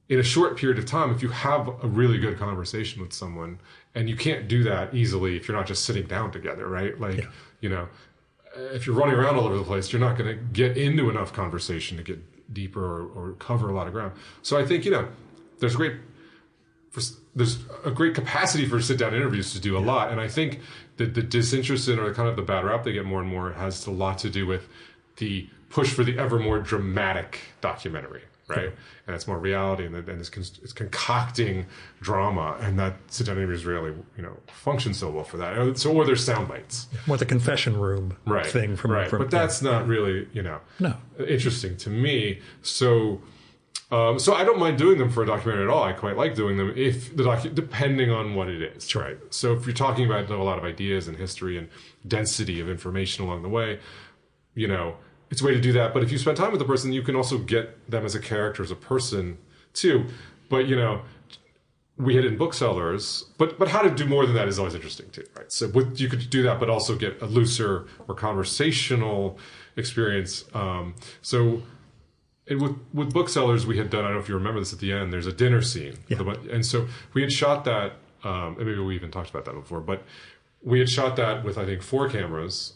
in a short period of time, if you have a really good conversation with someone, and you can't do that easily if you're not just sitting down together, right? Like, if you're running around all over the place, you're not going to get into enough conversation to get deeper or cover a lot of ground. So I think, there's a great capacity for sit-down interviews to do a lot. And I think that the disinterest in, or kind of the bad rap they get more and more, has a lot to do with the push for the ever more dramatic documentary, right? And it's more reality, and it's concocting drama, and that sit-down interviews really, function so well for that. Or there's sound bites. More the confession room thing from but that's not really, interesting to me. So I don't mind doing them for a documentary at all. I quite like doing them depending on what it is, right? So if you're talking about a lot of ideas and history and density of information along the way, it's a way to do that. But if you spend time with the person, you can also get them as a character, as a person too. But, we hit in booksellers, but how to do more than that is always interesting too, right? So you could do that, but also get a looser or conversational experience. With booksellers, we had done, I don't know if you remember this at the end, there's a dinner scene. Yeah. And so we had shot that, and maybe we even talked about that before, but we had shot that with, I think, 4 cameras,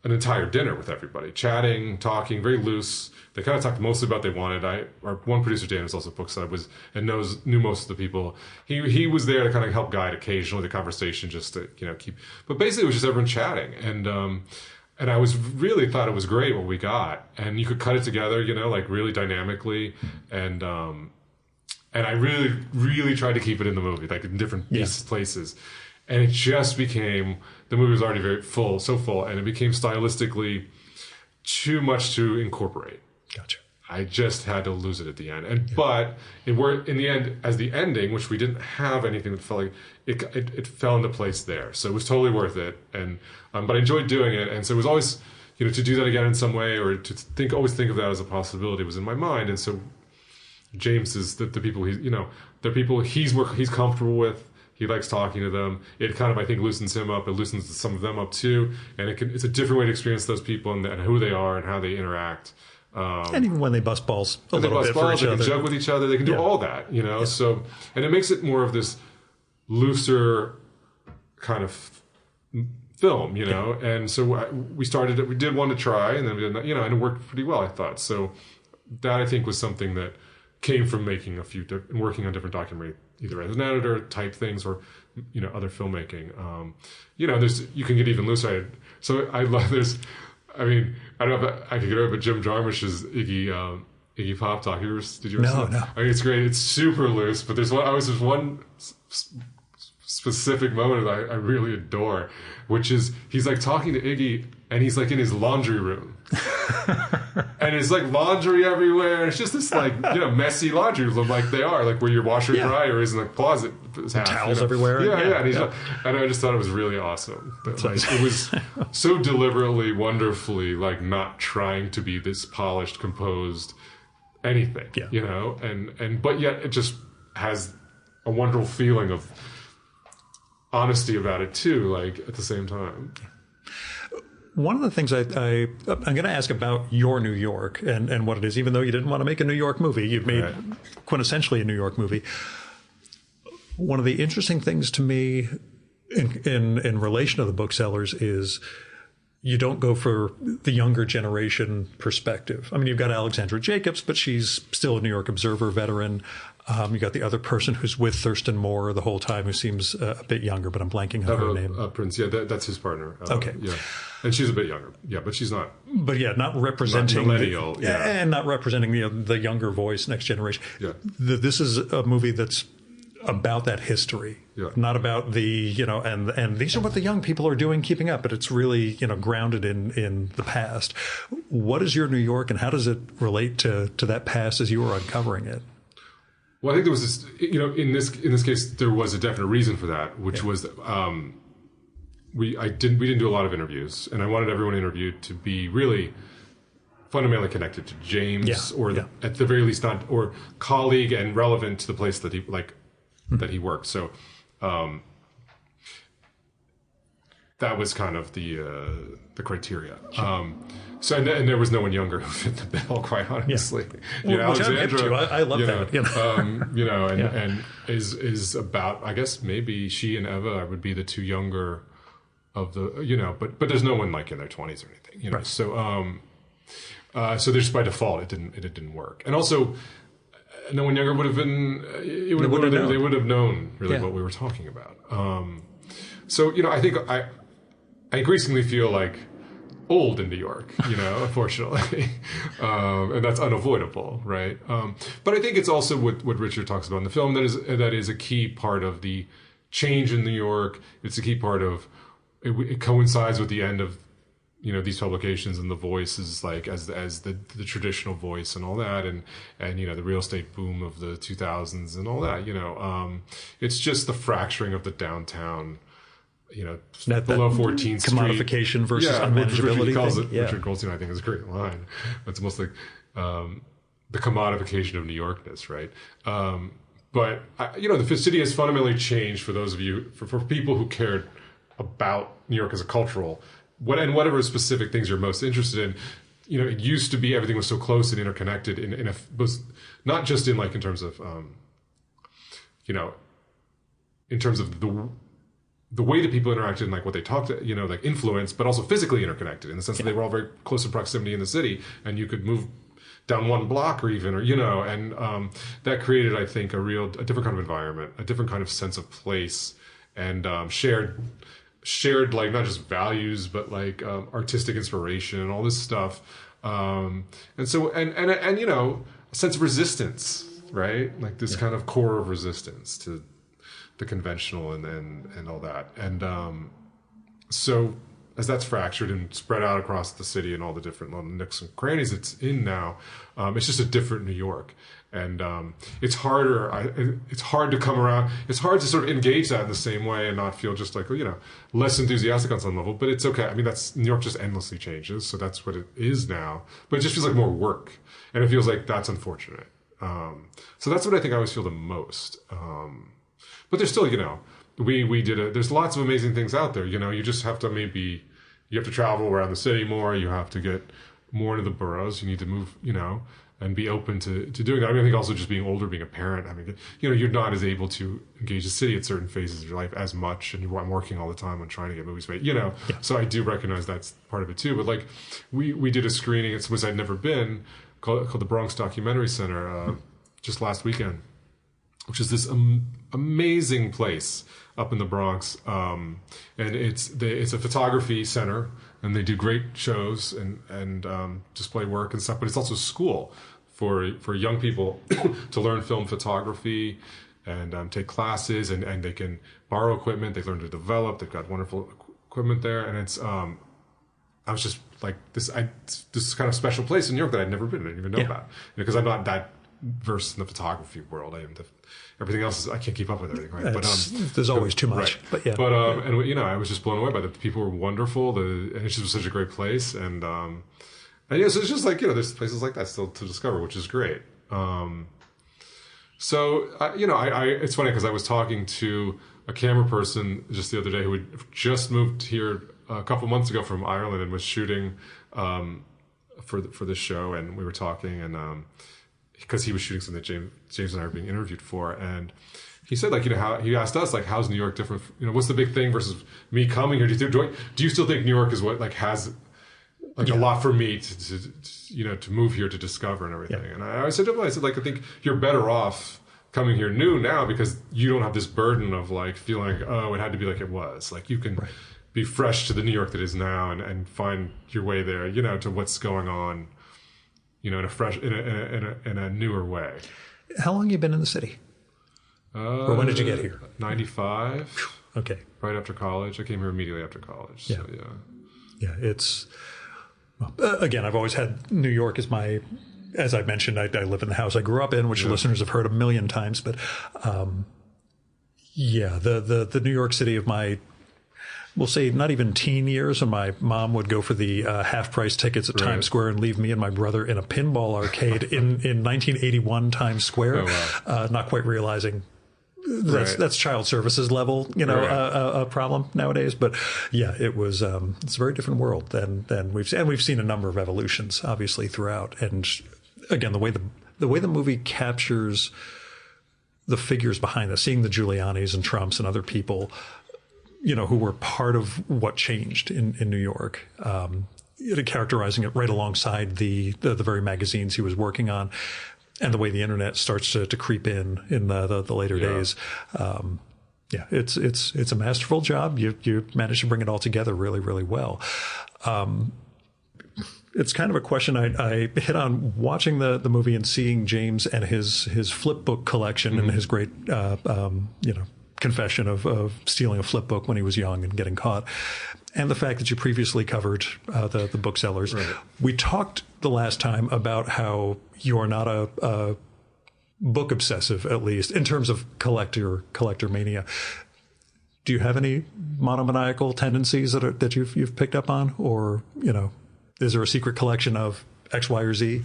an entire dinner with everybody, chatting, talking, very loose. They kind of talked mostly about what they wanted. Our one producer, Dan, who's also a bookseller, knew most of the people. He was there to kind of help guide occasionally the conversation, just to keep. But basically, it was just everyone chatting, and I really thought it was great what we got, and you could cut it together, like really dynamically, and I really tried to keep it in the movie, like in different places. And it just became, the movie was already very full, so full, and it became stylistically too much to incorporate. Gotcha. I just had to lose it at the end. But it worked in the end, as the ending, which we didn't have anything that felt like, it fell into place there. So it was totally worth it. And but I enjoyed doing it. And so it was always, to do that again in some way, or to always think of that as a possibility, was in my mind. And so James is the people they're people he's comfortable with. He likes talking to them. It kind of, I think, loosens him up. It loosens some of them up too. And it's a different way to experience those people and who they are and how they interact. And even when they bust balls a little bit for each other. They can joke with each other. They can do all that, So, and it makes it more of this looser kind of film, And so we started it. We did one to try, and then we did, and it worked pretty well, I thought. So that, I think, was something that came from making working on different documentary, either as an editor type things, or other filmmaking. You can get even looser. So I love I mean, I don't know if I could get over Jim Jarmusch's Iggy Pop talk. Did you ever see that? No. I mean, it's great. It's super loose, but there's one specific moment that I really adore, which is he's like talking to Iggy, and he's like in his laundry room. And it's like laundry everywhere. It's just this like messy laundry room, like they are, like where your washer dryer is in the closet. Towels everywhere. Yeah. And I just thought it was really awesome. But like it was so deliberately, wonderfully, like not trying to be this polished, composed anything. Yeah. And but yet it just has a wonderful feeling of honesty about it too, like at the same time. One of the things I'm going to ask about your New York and what it is, even though you didn't want to make a New York movie, you've made quintessentially a New York movie. One of the interesting things to me in relation to the booksellers is you don't go for the younger generation perspective. I mean, you've got Alexandra Jacobs, but she's still a New York Observer veteran. You got the other person who's with Thurston Moore the whole time, who seems a bit younger, but I'm blanking on her name. Prince, that's his partner. Okay. Yeah. And she's a bit younger. Yeah, but she's not. But yeah, not representing. Not millennial. And not representing the younger voice, next generation. Yeah. This is a movie that's about that history, not about the, and these are what the young people are doing, keeping up, but it's really, grounded in the past. What is your New York, and how does it relate to that past as you were uncovering it? Well, I think there was this, in this case, there was a definite reason for that, which was that, we didn't do a lot of interviews, and I wanted everyone interviewed to be really fundamentally connected to James, at the very least not, or colleague and relevant to the place that he worked. So that was kind of the criteria. So and there was no one younger who fit the bill, quite honestly. Alexandra, I love that. And is about, I guess maybe she and Eva would be the two younger of the, but there's no one like in their 20s or anything, Right. So so just by default it didn't work. And also no one younger would have been. They would have known really what we were talking about. So I think I increasingly feel like old in New York, unfortunately, and that's unavoidable, right? But I think it's also what Richard talks about in the film that is a key part of the change in New York. It's a key part of it coincides with the end of these publications, and the voice is like as the traditional voice and all that, and the real estate boom of the 2000s and all that. It's just the fracturing of the downtown. Below 14th Street. Commodification versus unmanageability. Richard calls it. Richard Goldstein, I think, is a great line. It's almost like the commodification of New Yorkness, right? But the city has fundamentally changed for those of you, for people who cared about New York as a cultural. Whatever specific things you're most interested in, it used to be everything was so close and interconnected was not just in terms of, in terms of the way that people interacted and what they talked, influence, but also physically interconnected in the sense that they were all very close in proximity in the city, and you could move down one block and that created, I think, a different kind of environment, a different kind of sense of place, and shared not just values but artistic inspiration and all this stuff, and so a sense of resistance, right? This kind of core of resistance to the conventional and all that, and so as that's fractured and spread out across the city and all the different little nooks and crannies it's in now, it's just a different New York. And it's harder. It's hard to come around. It's hard to sort of engage that in the same way and not feel just less enthusiastic on some level. But it's okay. I mean, New York just endlessly changes, so that's what it is now. But it just feels like more work, and it feels like that's unfortunate. So that's what I think I always feel the most. But there's still, we did there's lots of amazing things out there. You just have to you have to travel around the city more. You have to get more into the boroughs. You need to move, and be open to doing that. I think also just being older, being a parent, you're not as able to engage the city at certain phases of your life as much, and I'm working all the time on trying to get movies made, So I do recognize that's part of it too. But we did a screening at someplace I'd never been called the Bronx Documentary Center just last weekend, which is this amazing place up in the Bronx, and it's a photography center, and they do great shows and display work and stuff. But it's also a school for young people to learn film photography and take classes, and they can borrow equipment. They learn to develop. They've got wonderful equipment there, and it's. I was just like this kind of special place in New York that I'd never been. I didn't even know about, because I'm not that versed in the photography world. Everything else I can't keep up with everything, right? But there's always too much. Right. But yeah. But and you know, I was just blown away by the people were wonderful. And it just was such a great place, and yeah, so it's just like, you know, there's places like that still to discover, which is great. So you know, I it's funny because I was talking to a camera person just the other day who had just moved here a couple months ago from Ireland and was shooting for this show, and we were talking, and because he was shooting something that James and I were being interviewed for, and he said, like, you know, how he asked us, like, how's New York different? You know, what's the big thing versus me coming here? Do you still think New York is what, like, has like a lot for me to you know, to move here to discover and everything? And I said, like, I think you're better off coming here new now because you don't have this burden of like feeling like, oh, it had to be like it was. Like, you can be fresh to the New York that is now and find your way there, you know, to what's going on, you know, in a newer way. How long have you been in the city? Or when did you get here? 95. Okay. Right after college. I came here immediately after college. Yeah. So, yeah. Yeah. It's, again, I've always had New York as my, as I mentioned, I live in the house I grew up in, which listeners have heard a million times. But, yeah, the New York City of my, we'll say not even teen years, and my mom would go for the half-price tickets at Times Square and leave me and my brother in a pinball arcade in 1981 Times Square, not quite realizing that's child services level, you know, a problem nowadays. But yeah, it was it's a very different world than we've seen, and we've seen a number of evolutions obviously throughout. And again, the way the movie captures the figures behind us, seeing the Giulianis and Trumps and other people, you know, who were part of what changed in New York, characterizing it right alongside the very magazines he was working on, and the way the internet starts to creep in the later days. Yeah, it's a masterful job. You managed to bring it all together really, really well. It's kind of a question I hit on watching the movie and seeing James and his flip book collection and his great, you know, confession of stealing a flip book when he was young and getting caught, and the fact that you previously covered the booksellers. Right. We talked the last time about how you are not a book obsessive, at least in terms of collector mania. Do you have any monomaniacal tendencies that you've picked up on, or, you know, is there a secret collection of X, Y, or Z?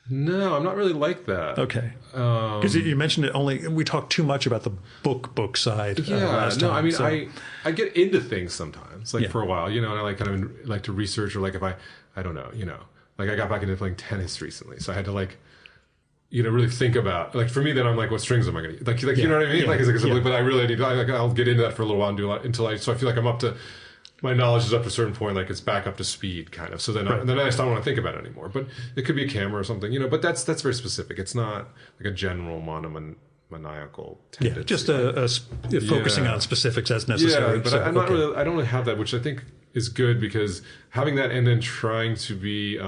No, I'm not really like that. Okay. Because you mentioned it only, we talked too much about the book side last time. I mean, so. I get into things sometimes, like for a while, you know, and I like kind of like to research, or like if I don't know, you know, like I got back into playing tennis recently, so I had to like, you know, really think about, like, for me, then I'm like, what strings am I going to use? Like, you know what I mean? But I really need, I'll get into that for a little while and do a lot so I feel like I'm up to, my knowledge is up to a certain point, like it's back up to speed, kind of. So then, then I just don't want to think about it anymore. But it could be a camera or something, you know. But that's very specific. It's not like a general monomaniacal tendency. Yeah, just focusing on specifics as necessary. Yeah, but I'm not really. I don't really have that, which I think is good, because having that and then trying to be.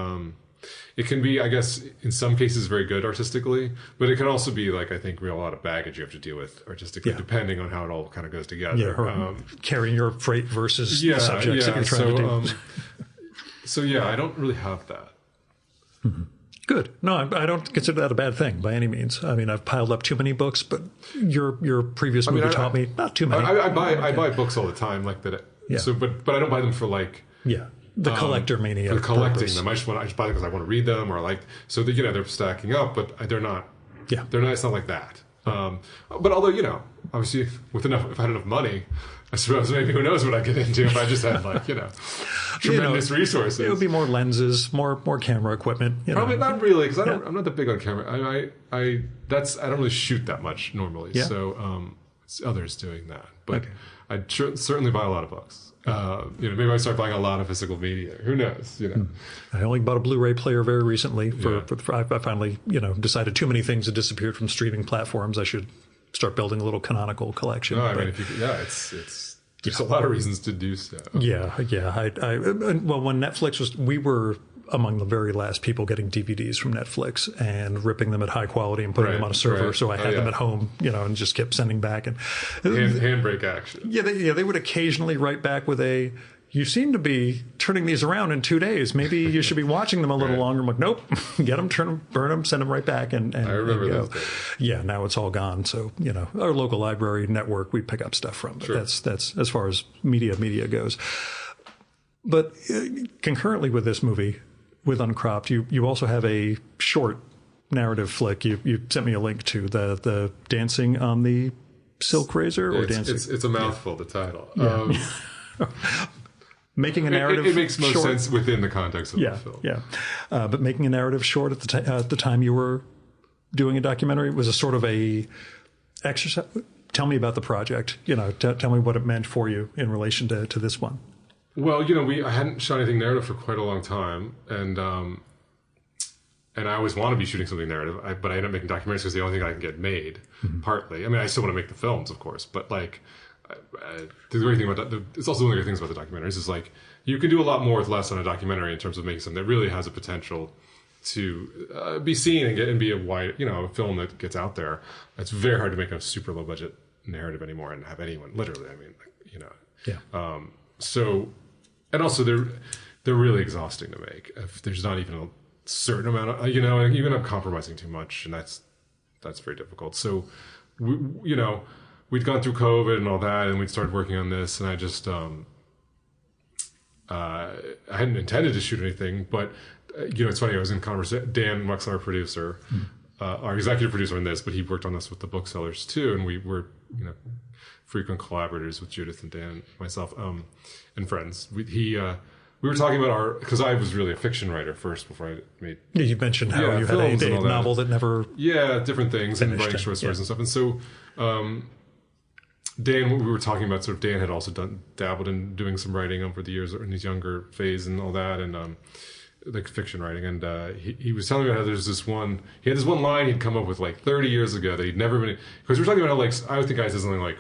It can be, I guess, in some cases very good artistically, but it can also be, like, I think, a lot of baggage you have to deal with artistically, depending on how it all kind of goes together. Yeah, carrying your freight versus the subjects that you're trying to do. So yeah, I don't really have that. Mm-hmm. Good. No, I don't consider that a bad thing by any means. I mean, I've piled up too many books, but your previous movie taught me not too many. I buy books all the time, like that. Yeah. So, but I don't buy them for like. Yeah. The collector mania. For collecting them. I just buy them because I want to read them, or like, so that, you know, they're stacking up, but they're not. Yeah. They're not. It's not like that. But although, you know, obviously, if I had enough money, I suppose maybe who knows what I'd get into if I just had, like, you know, tremendous resources. It would be more lenses, more camera equipment. Probably not really, because I'm not that big on camera. I don't really shoot that much normally. Yeah. So it's others doing that. But I certainly buy a lot of books. You know, maybe I start buying a lot of physical media. Who knows? You know, I only bought a Blu-ray player very recently. I finally, you know, decided too many things had disappeared from streaming platforms. I should start building a little canonical collection. No, I mean, there's a lot of reasons to do so. Yeah. Well, when Netflix we were among the very last people getting DVDs from Netflix and ripping them at high quality and putting them on a server. So I had them at home, and just kept sending back. And handbrake action. Yeah, they would occasionally write back with you seem to be turning these around in 2 days. Maybe you should be watching them a little longer. I'm like, nope, get them, turn them, burn them, send them right back. And I remember those days. Yeah, now it's all gone. So, our local library network, we pick up stuff from. But that's as far as media goes. But concurrently with this movie, with Uncropped, you also have a short narrative flick. You sent me a link to the Dancing on the Silk Razor or Dancing. It's a mouthful, the title. Yeah. Making a narrative it makes most short. sense within the context of the film. Yeah. But making a narrative short at the time you were doing a documentary was a sort of a exercise. Tell me about the project. Tell me what it meant for you in relation to this one. Well, I hadn't shot anything narrative for quite a long time, and I always want to be shooting something narrative, but I end up making documentaries because the only thing I can get made. Mm-hmm. Partly, I mean, I still want to make the films, of course, but the great thing about it's also one of the great things about the documentaries is you can do a lot more with less on a documentary in terms of making something that really has a potential to be seen and be a wide, a film that gets out there. It's very hard to make a super low budget narrative anymore and have anyone literally. I mean, Yeah. So, and also they're really exhausting to make. If there's not even a certain amount of, even I'm compromising too much, and that's very difficult. So, we'd gone through COVID and all that, and we'd started working on this, and I just, I hadn't intended to shoot anything, but, it's funny, I was in conversation, Dan Muxler, our producer, our executive producer on this, but he worked on this with the booksellers too, and we were, frequent collaborators with Judith and Dan, myself, and friends. We were talking about because I was really a fiction writer first before I made. Yeah, you mentioned how you had a novel that never. Yeah, different things and writing short stories and stuff. And so, Dan, we were talking about sort of Dan had also dabbled in doing some writing over the years in his younger phase and all that, and like fiction writing. And he was telling me about how there's he had this one line he'd come up with 30 years ago that he'd never been, because we're talking about how I would think I said something like,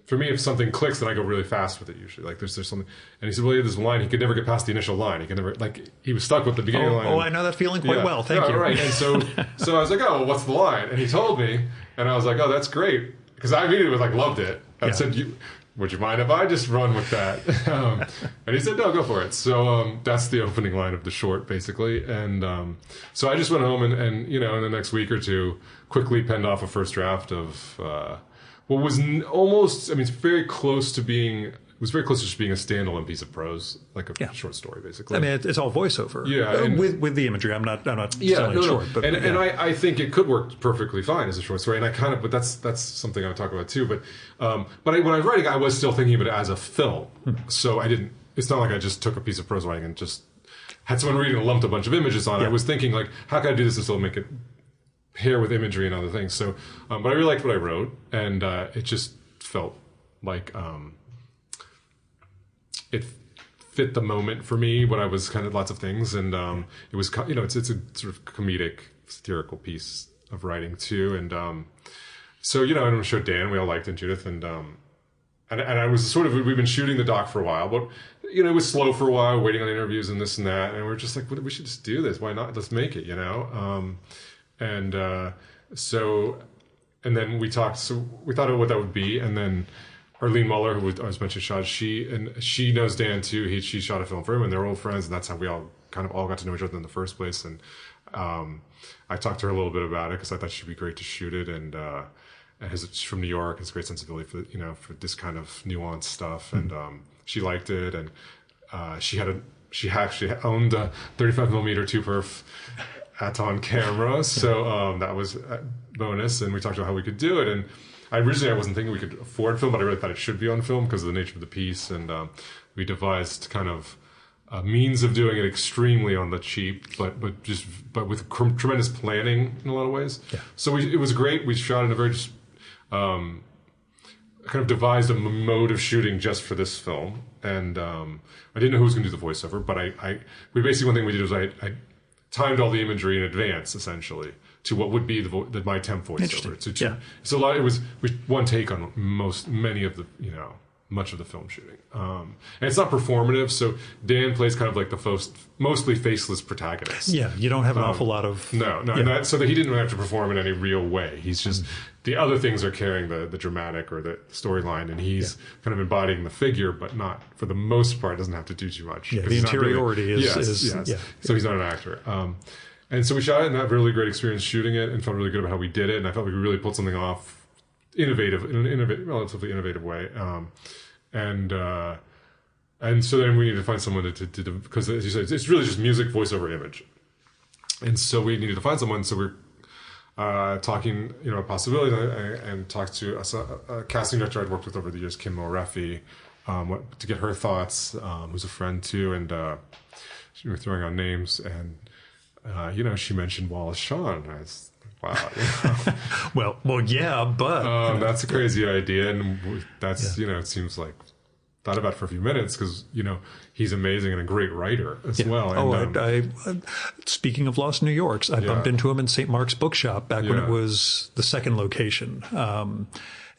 for me, if something clicks, then I go really fast with it usually. There's something, and he said, well, he had this line. He could never get past the initial line. He could never he was stuck with the beginning of the line. Oh, I know that feeling quite well. Thank you. Right. And so I was like, oh, well, what's the line? And he told me, and I was like, oh, that's great, because I immediately loved it. I said, would you mind if I just run with that? And he said, no, go for it. So that's the opening line of the short, basically. And so I just went home and in the next week or two, quickly penned off a first draft of what was almost, it's very close to just being a standalone piece of prose, like a short story, basically. It's all voiceover. Yeah, with the imagery. I'm not selling it short. But, and I think it could work perfectly fine as a short story. And but that's something I would talk about too. But when I was writing, I was still thinking of it as a film. So it's not like I just took a piece of prose writing and just had someone reading and lumped a bunch of images on it. I was thinking how can I do this and still make it pair with imagery and other things. So, but I really liked what I wrote, and it just felt like it fit the moment for me. What I was kind of lots of things, and it was it's a sort of comedic, satirical piece of writing too, and so I showed Dan. We all liked it, Judith, and I was we've been shooting the doc for a while, but it was slow for a while, waiting on interviews and this and that, and we were just like, we should just do this. Why not? Let's make it, and then we talked. So we thought of what that would be, and then Arlene Muller, who I was mentioning, shot. She knows Dan too. She shot a film for him, and they're old friends, and that's how we all got to know each other in the first place. And I talked to her a little bit about it because I thought she'd be great to shoot it, and she's from New York, has a great sensibility for this kind of nuanced stuff, and she liked it, and she actually owned a 35mm 2-perf Aton camera, so that was a bonus, and we talked about how we could do it. And originally I wasn't thinking we could afford film, but I really thought it should be on film because of the nature of the piece, and we devised kind of a means of doing it extremely on the cheap, but with tremendous planning in a lot of ways. Yeah. So it was great. We shot in a very kind of devised a mode of shooting just for this film, and I didn't know who was going to do the voiceover, but we basically, one thing we did was I timed all the imagery in advance, essentially. to what would be my temp voiceover. So a lot. It was one take on many of the much of the film shooting. And it's not performative, so Dan plays kind of like the mostly faceless protagonist. Yeah, you don't have an awful lot of... No, and so that he didn't have to perform in any real way. He's just... The other things are carrying the dramatic or the storyline, and he's kind of embodying the figure, but not, for the most part, doesn't have to do too much. Yeah, the interiority is... Yes. So he's not an actor. And so we shot it and had a really great experience shooting it and felt really good about how we did it, and I felt like we really pulled something off in an relatively innovative way. And so then we needed to find someone to because as you said, it's really just music, voice over image. And so we needed to find someone. So we're talking, a possibility, and talked to a casting director I'd worked with over the years, Kim Morefi, to get her thoughts, who's a friend too. And we were throwing out names, and she mentioned Wallace Shawn. I was like, wow. well, yeah, but that's a crazy idea, and that's it seems like thought about it for a few minutes because he's amazing and a great writer as well. And, I speaking of Lost New Yorks, I bumped into him in St. Mark's Bookshop back when it was the second location.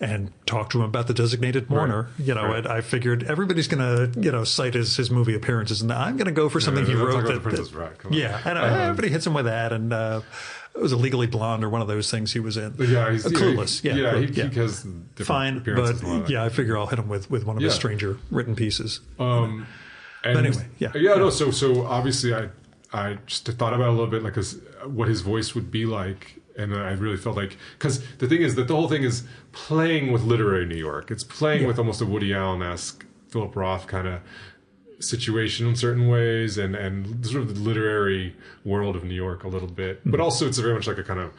And talked to him about The Designated Mourner, and I figured everybody's going to cite his movie appearances, and I'm going to go for something he wrote. The Princess Bride. And everybody hits him with that, and it was a Legally Blonde or one of those things he was in. Yeah, he's Clueless. He has different fine, appearances. But I figure I'll hit him with one of his stranger written pieces. But anyway, So obviously, I just thought about it a little bit, like what his voice would be like. And I really felt like, because the thing is that the whole thing is playing with literary New York. It's playing with almost a Woody Allen-esque, Philip Roth kind of situation in certain ways, and sort of the literary world of New York a little bit. But also it's very much like a kind of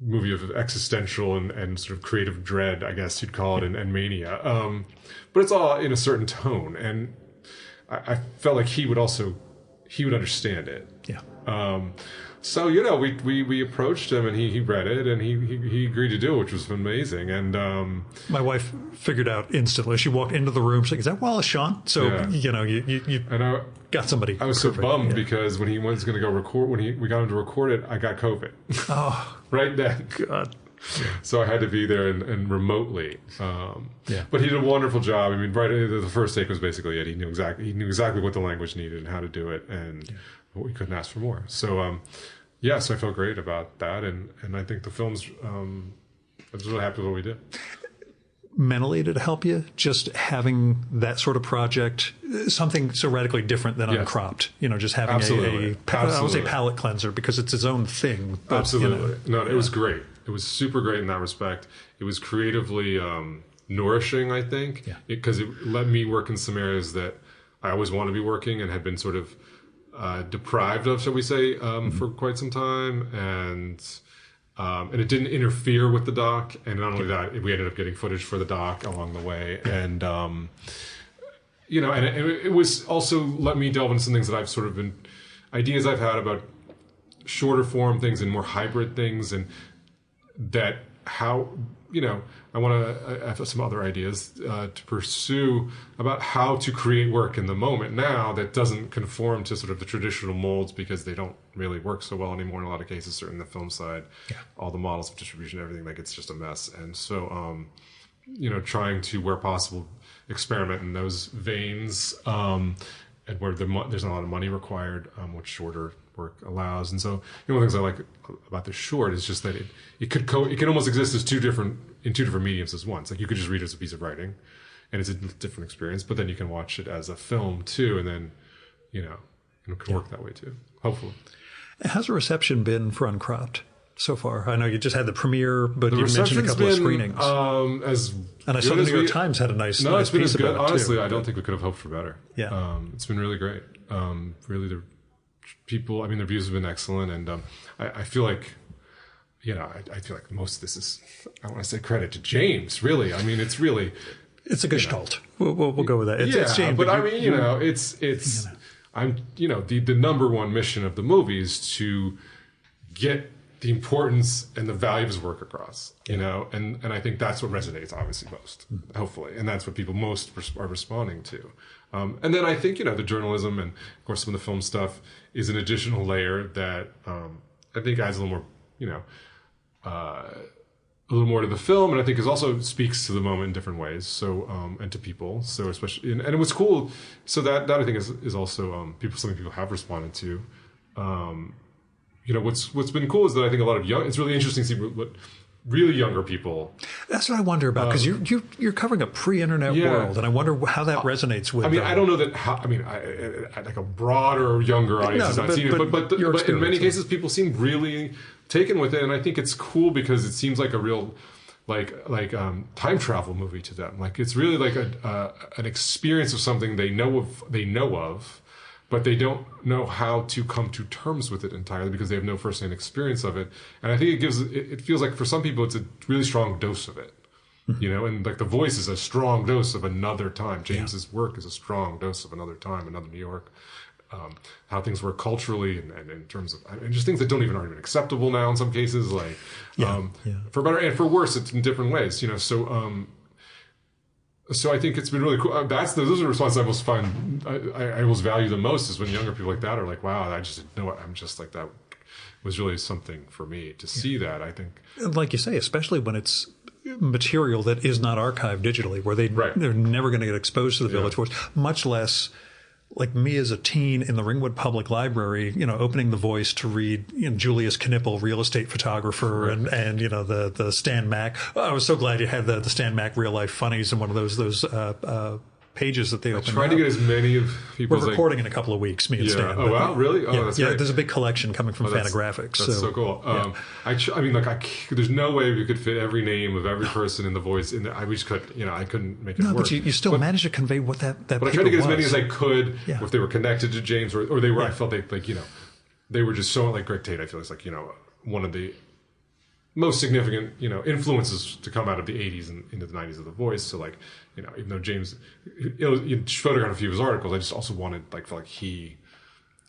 movie of existential and sort of creative dread, I guess you'd call it, and mania. But it's all in a certain tone. And I felt like he would understand it. Yeah. So we approached him, and he read it, and he agreed to do it, which was amazing. And my wife figured out instantly. She walked into the room. She's like, "Is that Wallace Shawn?" So you got somebody. I was so bummed because when he was going to go record, we got him to record it, I got COVID. Oh, right then. God. So I had to be there and remotely. But he did a wonderful job. I mean, right, the first take was basically it. He knew exactly what the language needed and how to do it, and we couldn't ask for more. So, so I felt great about that, and I think the film's. I was really happy with what we did. Mentally, did it help you just having that sort of project, something so radically different than Uncropped? Just having I would say palate cleanser because it's its own thing. But, absolutely, it was great. It was super great in that respect. It was creatively nourishing, I think, because it let me work in some areas that I always want to be working and had been sort of deprived of, shall we say, for quite some time, and it didn't interfere with the doc. And not only that, we ended up getting footage for the doc along the way, and and it was also let me delve into some things that I've sort of been ideas I've had about shorter form things and more hybrid things, and that how I have some other ideas to pursue about how to create work in the moment now that doesn't conform to sort of the traditional molds, because they don't really work so well anymore in a lot of cases, certainly the film side. All the models of distribution, everything, like it's just a mess. And so trying to, where possible, experiment in those veins, and where there's not a lot of money required, which shorter work allows. And so one of the things I like about this short is just that it can almost exist as two different mediums as once. Like you could just read it as a piece of writing, and it's a different experience, but then you can watch it as a film too, and then it can work that way too, hopefully. How's the reception been for Uncropped so far? I know you just had the premiere, but you mentioned a couple of screenings. And I saw the New York Times had a nice it's been piece as good. about it Honestly, too. I don't think we could have hoped for better. Yeah. It's been really great. Really, the people, I mean, the reviews have been excellent, and I feel like, I feel like most of this is, I want to say credit to James, really. I mean, it's a gestalt. We'll go with that. It's James, but I mean, I'm, the number one mission of the movie is to get the importance and the value of his work across, and I think that's what resonates obviously most, hopefully, and that's what people most are responding to. And then I think, the journalism and of course some of the film stuff is an additional layer that I think adds a little more, a little more to the film, and I think it also speaks to the moment in different ways. So, and to people. So especially, and it was cool. So that I think is also something people have responded to. What's been cool is that I think a lot of it's really interesting to see what really younger people. That's what I wonder about, because you're covering a pre-internet world, and I wonder how that resonates with. I mean, I don't know that. Like a broader, younger audience has not seen it, but in many cases, people seem really taken with it, and I think it's cool because it seems like a real, time travel movie to them. Like it's really like an experience of something they know of. But they don't know how to come to terms with it entirely because they have no firsthand experience of it. And I think it feels like for some people it's a really strong dose of it, and like The Voice is a strong dose of another time. James's work is a strong dose of another time, another New York. How things work culturally and in terms of, and just things that aren't even acceptable now in some cases, for better and for worse, it's in different ways, So I think it's been really cool. Those are the responses I most find, I most value the most, is when younger people like that are like, wow, I just didn't know it. I'm just like, that was really something for me to see that, I think. Like you say, especially when it's material that is not archived digitally, where they're never going to get exposed to the Village Voice, much less like me as a teen in the Ringwood Public Library, opening The Voice to read Julius Knippel, real estate photographer, and the Stan Mack. Oh, I was so glad you had the Stan Mack real life funnies in one of those pages that they opened. I tried to get as many of people. We're recording in a couple of weeks, me and Stan. Oh wow, really? Oh, that's great. There's a big collection coming from Fantagraphics. That's so cool. There's no way we could fit every name of every person in The Voice. We just couldn't. I couldn't make it work. But you still managed to convey what that. But I tried to get as many as I could. If they were connected to James, or they were. I felt they were just so like Greg Tate. I feel it's like one of the most significant, influences to come out of the 80s and into the 90s of The Voice. So even though James photographed a few of his articles, I just also wanted, felt like he,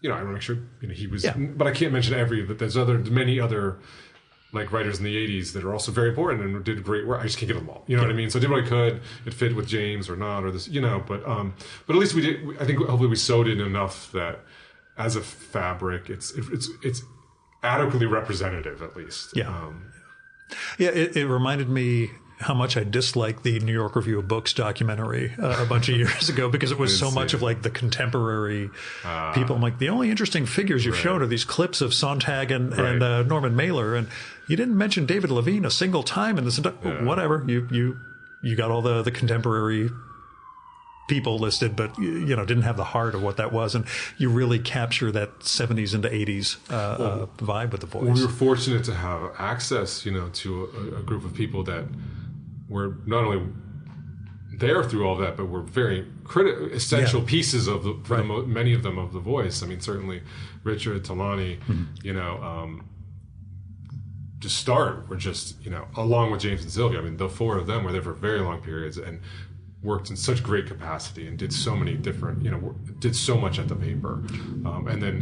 I want to make sure, he was, but I can't mention but there's many other, writers in the 80s that are also very important and did great work. I just can't get them all. You know what I mean? So I did what I could. It fit with James or not, or this, but at least we did, I think hopefully we sewed in enough that as a fabric, it's adequately representative, at least. It reminded me how much I disliked the New York Review of Books documentary a bunch of years ago, because it was so much of the contemporary people. I'm like, the only interesting figures you've shown are these clips of Sontag and Norman Mailer, and you didn't mention David Levine a single time in this. Whatever, you got all the contemporary people listed, but didn't have the heart of what that was, and you really capture that 70s into 80s vibe with The Voice. Well, we were fortunate to have access, to a group of people that were not only there through all that, but were very essential pieces of many of them of The Voice. I mean, certainly Richard, Talani, to start, were just along with James and Sylvia. I mean, the four of them were there for very long periods and worked in such great capacity and did so many different, did so much at the paper. And then,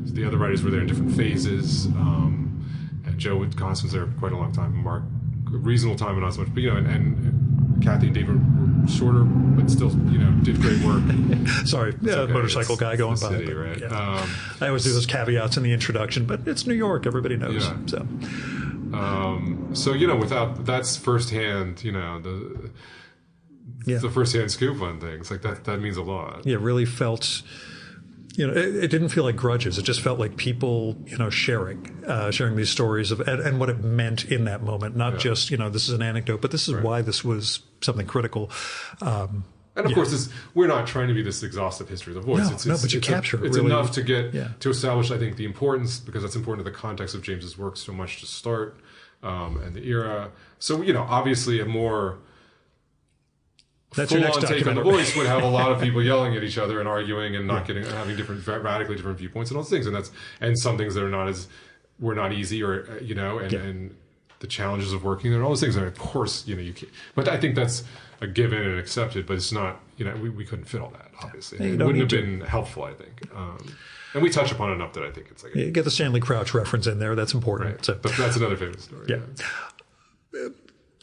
the other writers were there in different phases. And Joe Constance was there quite a long time, Mark, a reasonable time, and not so much, but, and Kathy and David were shorter, but still, did great work. Sorry, okay. Motorcycle guy going by. City, right? I always do those caveats in the introduction, but it's New York, everybody knows. So, without, that's firsthand, the first-hand scoop on things like that means a lot. Yeah, it really felt, it didn't feel like grudges. It just felt like people, sharing these stories of and what it meant in that moment. Not just, this is an anecdote, but this is why this was something critical. And of course, we're not trying to be this exhaustive history of The Voice. But you capture it. It's really enough to get to establish, I think, the importance, because that's important to the context of James's work so much to start, and the era. So, obviously a more full-on take on The Voice would have a lot of people yelling at each other and arguing and not having radically different viewpoints and all those things. And some things that were not easy, or and the challenges of working there and all those things. And of course, you can't. But I think that's a given and accepted. But it's not. We couldn't fit all that. Obviously, it wouldn't have been helpful, I think. And we touch upon it enough that I think it's like you get the Stanley Crouch reference in there. That's important. Right. So. But that's another famous story.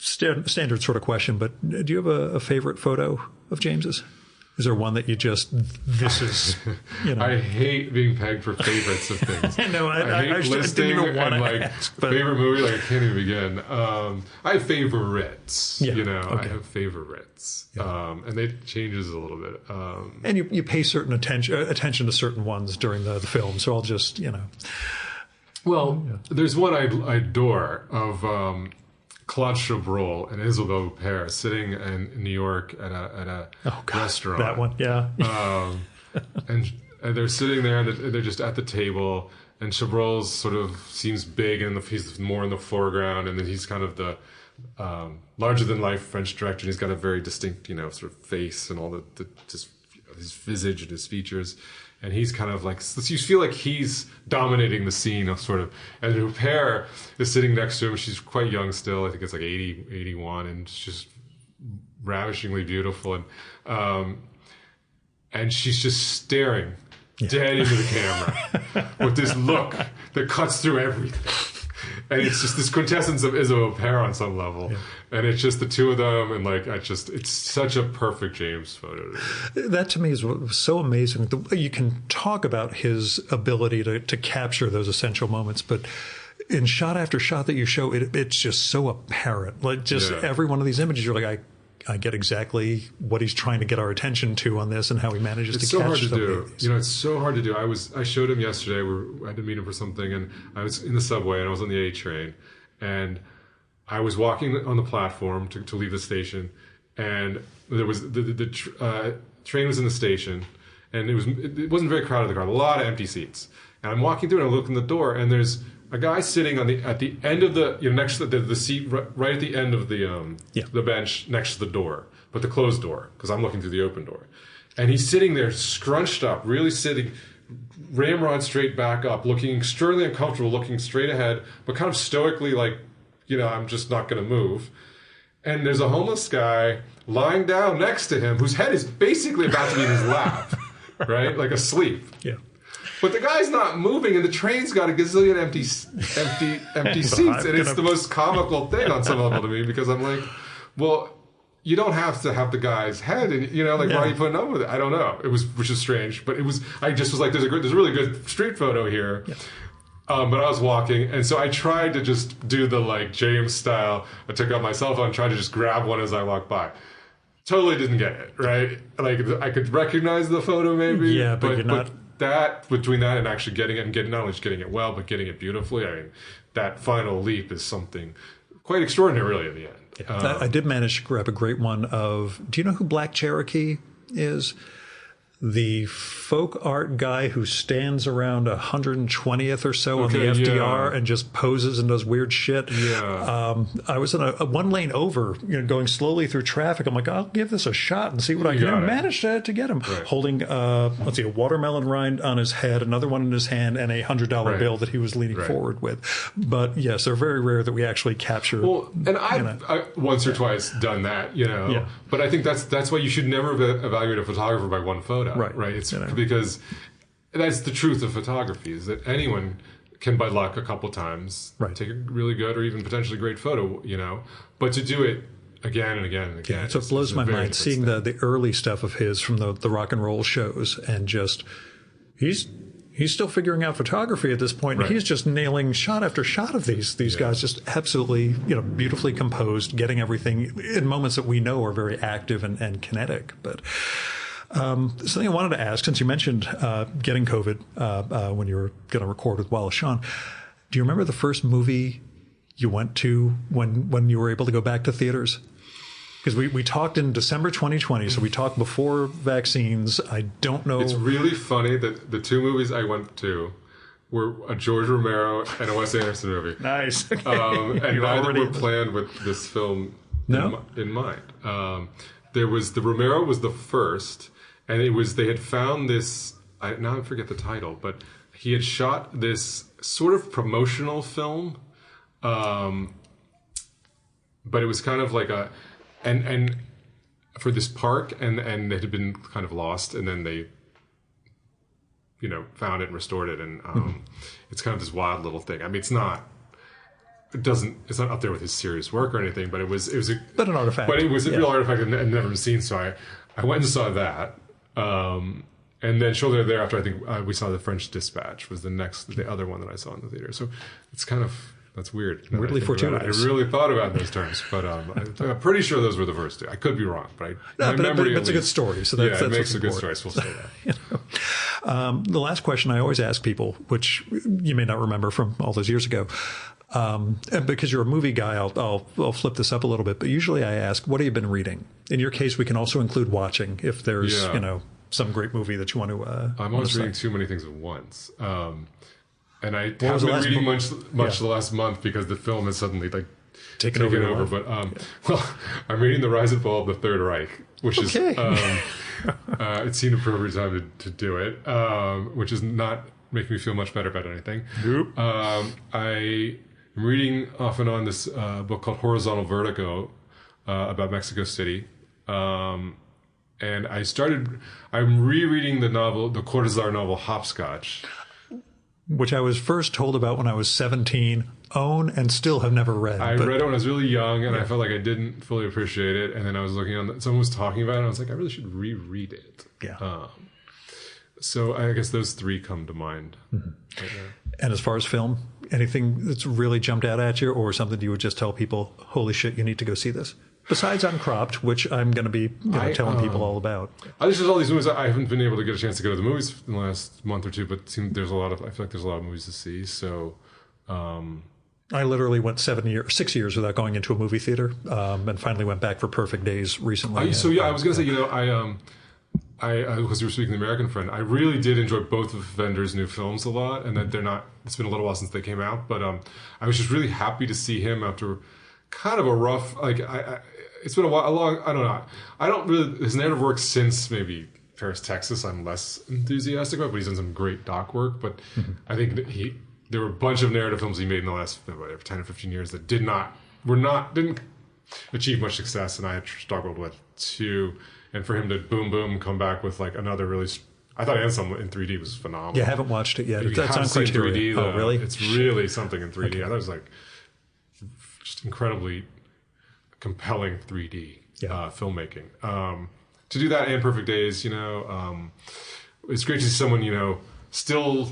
Standard sort of question, but do you have a favorite photo of James's? Is there one that you just, this is, you know? I hate being pegged for favorites of things. No, I hate listing didn't even want and to like ask, but... favorite movie. Like I can't even begin. I have favorites. Yeah, you know, okay. I have favorites, and it changes a little bit. And you pay certain attention to certain ones during the film. So I'll just, you know. Well, there's one I adore of Claude Chabrol and Isabelle Huppert sitting in New York at a restaurant. That one, yeah. And they're sitting there, and they're just at the table, and Chabrol sort of seems big, and he's more in the foreground, and then he's kind of the larger-than-life French director, and he's got a very distinct, you know, sort of face and all the just his visage and his features. And he's kind of like, you feel like he's dominating the scene, sort of. And Huppert is sitting next to him. She's quite young still. I think it's like 80, 81, and she's ravishingly beautiful. And she's just staring dead into the camera with this look that cuts through everything. And it's just this quintessence of Isabelle Huppert on some level. Yeah. And it's just the two of them, and like, it's such a perfect James photo. That to me is what was so amazing. You can talk about his ability to capture those essential moments, but in shot after shot that you show, it's just so apparent. Like just every one of these images, you're like, I get exactly what he's trying to get our attention to on this and how he manages to catch so hard to do. These. You know, it's so hard to do. I showed him yesterday. I had to meet him for something, and I was in the subway, and I was on the A train, and I was walking on the platform to leave the station, and there was the train was in the station, and it wasn't very crowded. The car, a lot of empty seats, and I'm walking through, and I look in the door, and there's a guy sitting at the end of the, you know, next to the seat, right at the end of the bench next to the door, but the closed door, because I'm looking through the open door. And he's sitting there scrunched up, really sitting, ramrod straight back up, looking extremely uncomfortable, looking straight ahead, but kind of stoically like, you know, I'm just not going to move. And there's a homeless guy lying down next to him whose head is basically about to be in his lap, right? Like asleep. Yeah. But the guy's not moving, and the train's got a gazillion empty seats, and it's the most comical thing on some level to me, because I'm like, well, you don't have to have the guy's head, and you know, like, why are you putting up with it? I don't know. Which is strange, but I just was like, there's a really good street photo here. Yeah. But I was walking, and so I tried to just do the like James style. I took out my cell phone and tried to just grab one as I walked by. Totally didn't get it, right? Like I could recognize the photo maybe. Yeah, but you're not. That between that and actually getting it, and not only just getting it well, but getting it beautifully. I mean, that final leap is something quite extraordinary, really, in the end. Yeah. I did manage to grab a great one of. Do you know who Black Cherokee is? The folk art guy who stands around 120th or so on the FDR and just poses and does weird shit. Yeah. I was in a one lane over, you know, going slowly through traffic. I'm like, I'll give this a shot and see what I can do. Managed to get him holding, a watermelon rind on his head, another one in his hand, and a $100 bill that he was leaning forward with. But yes, they're very rare that we actually capture. Well, and I've once or twice done that, you know. Yeah. But I think that's why you should never evaluate a photographer by one photo. Right. It's because that's the truth of photography, is that anyone can, by luck, a couple times take a really good or even potentially great photo, you know. But to do it again and again and again. Yeah, so it blows my mind seeing the early stuff of his from the rock and roll shows, and just he's still figuring out photography at this point. Right. He's just nailing shot after shot of these guys, just absolutely, you know, beautifully composed, getting everything in moments that we know are very active and kinetic. But something I wanted to ask, since you mentioned getting COVID when you were going to record with Wallace Shawn, do you remember the first movie you went to when you were able to go back to theaters? Because we talked in December 2020, so we talked before vaccines. I don't know. It's really funny that the two movies I went to were a George Romero and a Wes Anderson movie. Nice. Okay. And neither were planned with this film in mind. The Romero was the first, and they had found this. Now I forget the title, but he had shot this sort of promotional film, but it was kind of like and for this park, and it had been kind of lost, and then they, you know, found it and restored it, and it's kind of this wild little thing. I mean, it's not up there with his serious work or anything, but it was an artifact. But it was a real artifact and never been seen. So I went and saw that, And then shortly thereafter, I think we saw The French Dispatch was the other one that I saw in the theater. So it's that's weird. Weirdly fortuitous. I really thought about it in those terms, but I'm pretty sure those were the first two. I could be wrong, but but it's a good story. So that's it makes a good important. story. So we'll say that. The last question I always ask people, which you may not remember from all those years ago, and because you're a movie guy, I'll flip this up a little bit. But usually I ask, what have you been reading? In your case, we can also include watching if there's some great movie that you want to. I'm always reading too many things at once. And I haven't been reading much the last month because the film has suddenly taken over. But I'm reading The Rise and Fall of the Third Reich, which is it seemed appropriate time to do it, which is not making me feel much better about anything. Nope. I am reading off and on this book called Horizontal Vertigo about Mexico City. And I'm rereading the Cortázar novel Hopscotch, which I was first told about when I was 17, own, and still have never read. I read it when I was really young, and I felt like I didn't fully appreciate it. And then I was looking someone was talking about it, and I was like, I really should reread it. Yeah. So I guess those three come to mind. Mm-hmm. Right now. And as far as film, anything that's really jumped out at you, or something you would just tell people, holy shit, you need to go see this? Besides Uncropped, which I'm going to be telling people all about. There's just all these movies. I haven't been able to get a chance to go to the movies in the last month or two, but I feel like there's a lot of movies to see. So I literally went 6 years without going into a movie theater, and finally went back for Perfect Days recently. I was going to say, because you were speaking to the American friend, I really did enjoy both of Vender's new films a lot, and that it's been a little while since they came out, but I was just really happy to see him after kind of a rough, it's been a long, I don't know. I don't really, his narrative work since maybe Paris, Texas, I'm less enthusiastic about, but he's done some great doc work. But I think that there were a bunch of narrative films he made in the last 10 or 15 years that didn't achieve much success, and I had struggled with too. And for him to boom come back with another really, I thought Anselm in 3D was phenomenal. Yeah, I haven't watched it yet. It's on Criterion. 3D, really? It's really something in 3D. Okay. I thought it was just incredibly compelling 3D filmmaking. To do that and Perfect Days, it's great to see someone, still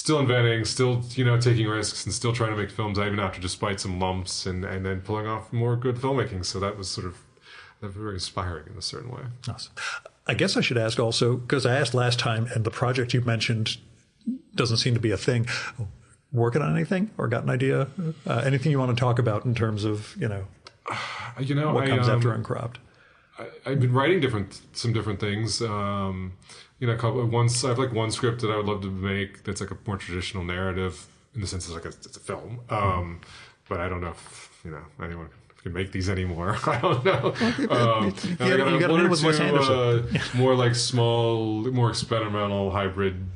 inventing, still, taking risks and still trying to make films even after despite some lumps and then pulling off more good filmmaking. So that was sort of very inspiring in a certain way. Awesome. I guess I should ask also, because I asked last time and the project you mentioned doesn't seem to be a thing. Working on anything or got an idea? Anything you want to talk about in terms of, what comes after Uncropped? I've been writing some different things. I have one script that I would love to make that's a more traditional narrative in the sense it's a film. But I don't know if anyone can make these anymore. I don't know. You got to with Wes Anderson. More small, more experimental hybrid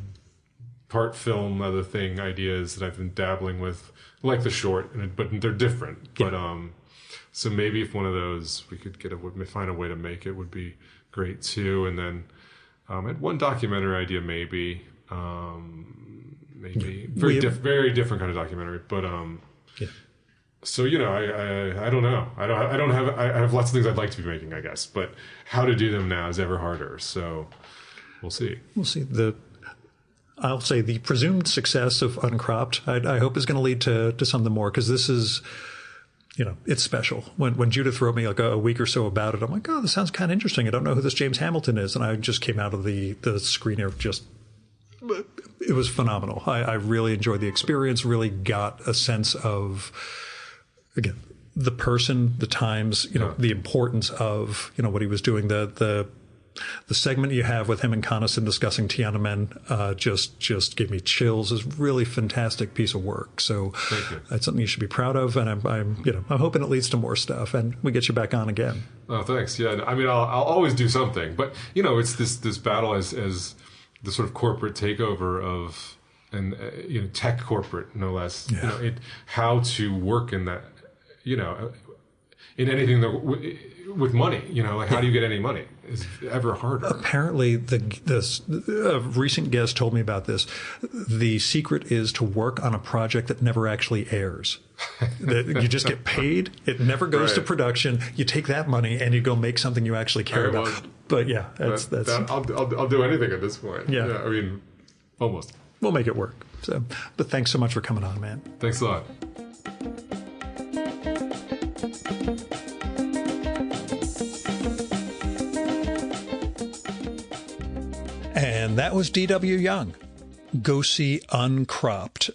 part film, other thing ideas that I've been dabbling with, like The Short, but they're different. Yeah. But so maybe if one of those we could find a way to make it would be great too. And then I had one documentary idea, maybe very different kind of documentary, but So I don't know. I have lots of things I'd like to be making, I guess, but how to do them now is ever harder. So we'll see. I'll say the presumed success of Uncropped, I hope is going to lead to something more, because this is, it's special. When Judith wrote me a week or so about it, I'm like, oh, this sounds kind of interesting. I don't know who this James Hamilton is. And I just came out of the screener it was phenomenal. I really enjoyed the experience, really got a sense of, again, the person, the times, the importance of, what he was doing, the segment you have with him and Coniston discussing Tiananmen just gave me chills. It's a really fantastic piece of work. So that's something you should be proud of. And I'm hoping it leads to more stuff and we get you back on again. Oh, thanks. Yeah. I mean, I'll always do something, but it's this battle as the sort of corporate takeover of, and tech corporate, no less, how to work in that, in anything that with money, like how do you get any money? It's ever harder. Apparently, a recent guest told me about this. The secret is to work on a project that never actually airs. That you just get paid. It never goes to production. You take that money and you go make something you actually care about. Well, but yeah, that's I'll do anything at this point. Yeah, I mean, almost. We'll make it work. So, but thanks so much for coming on, man. Thanks a lot. And that was D.W. Young. Go see Uncropped.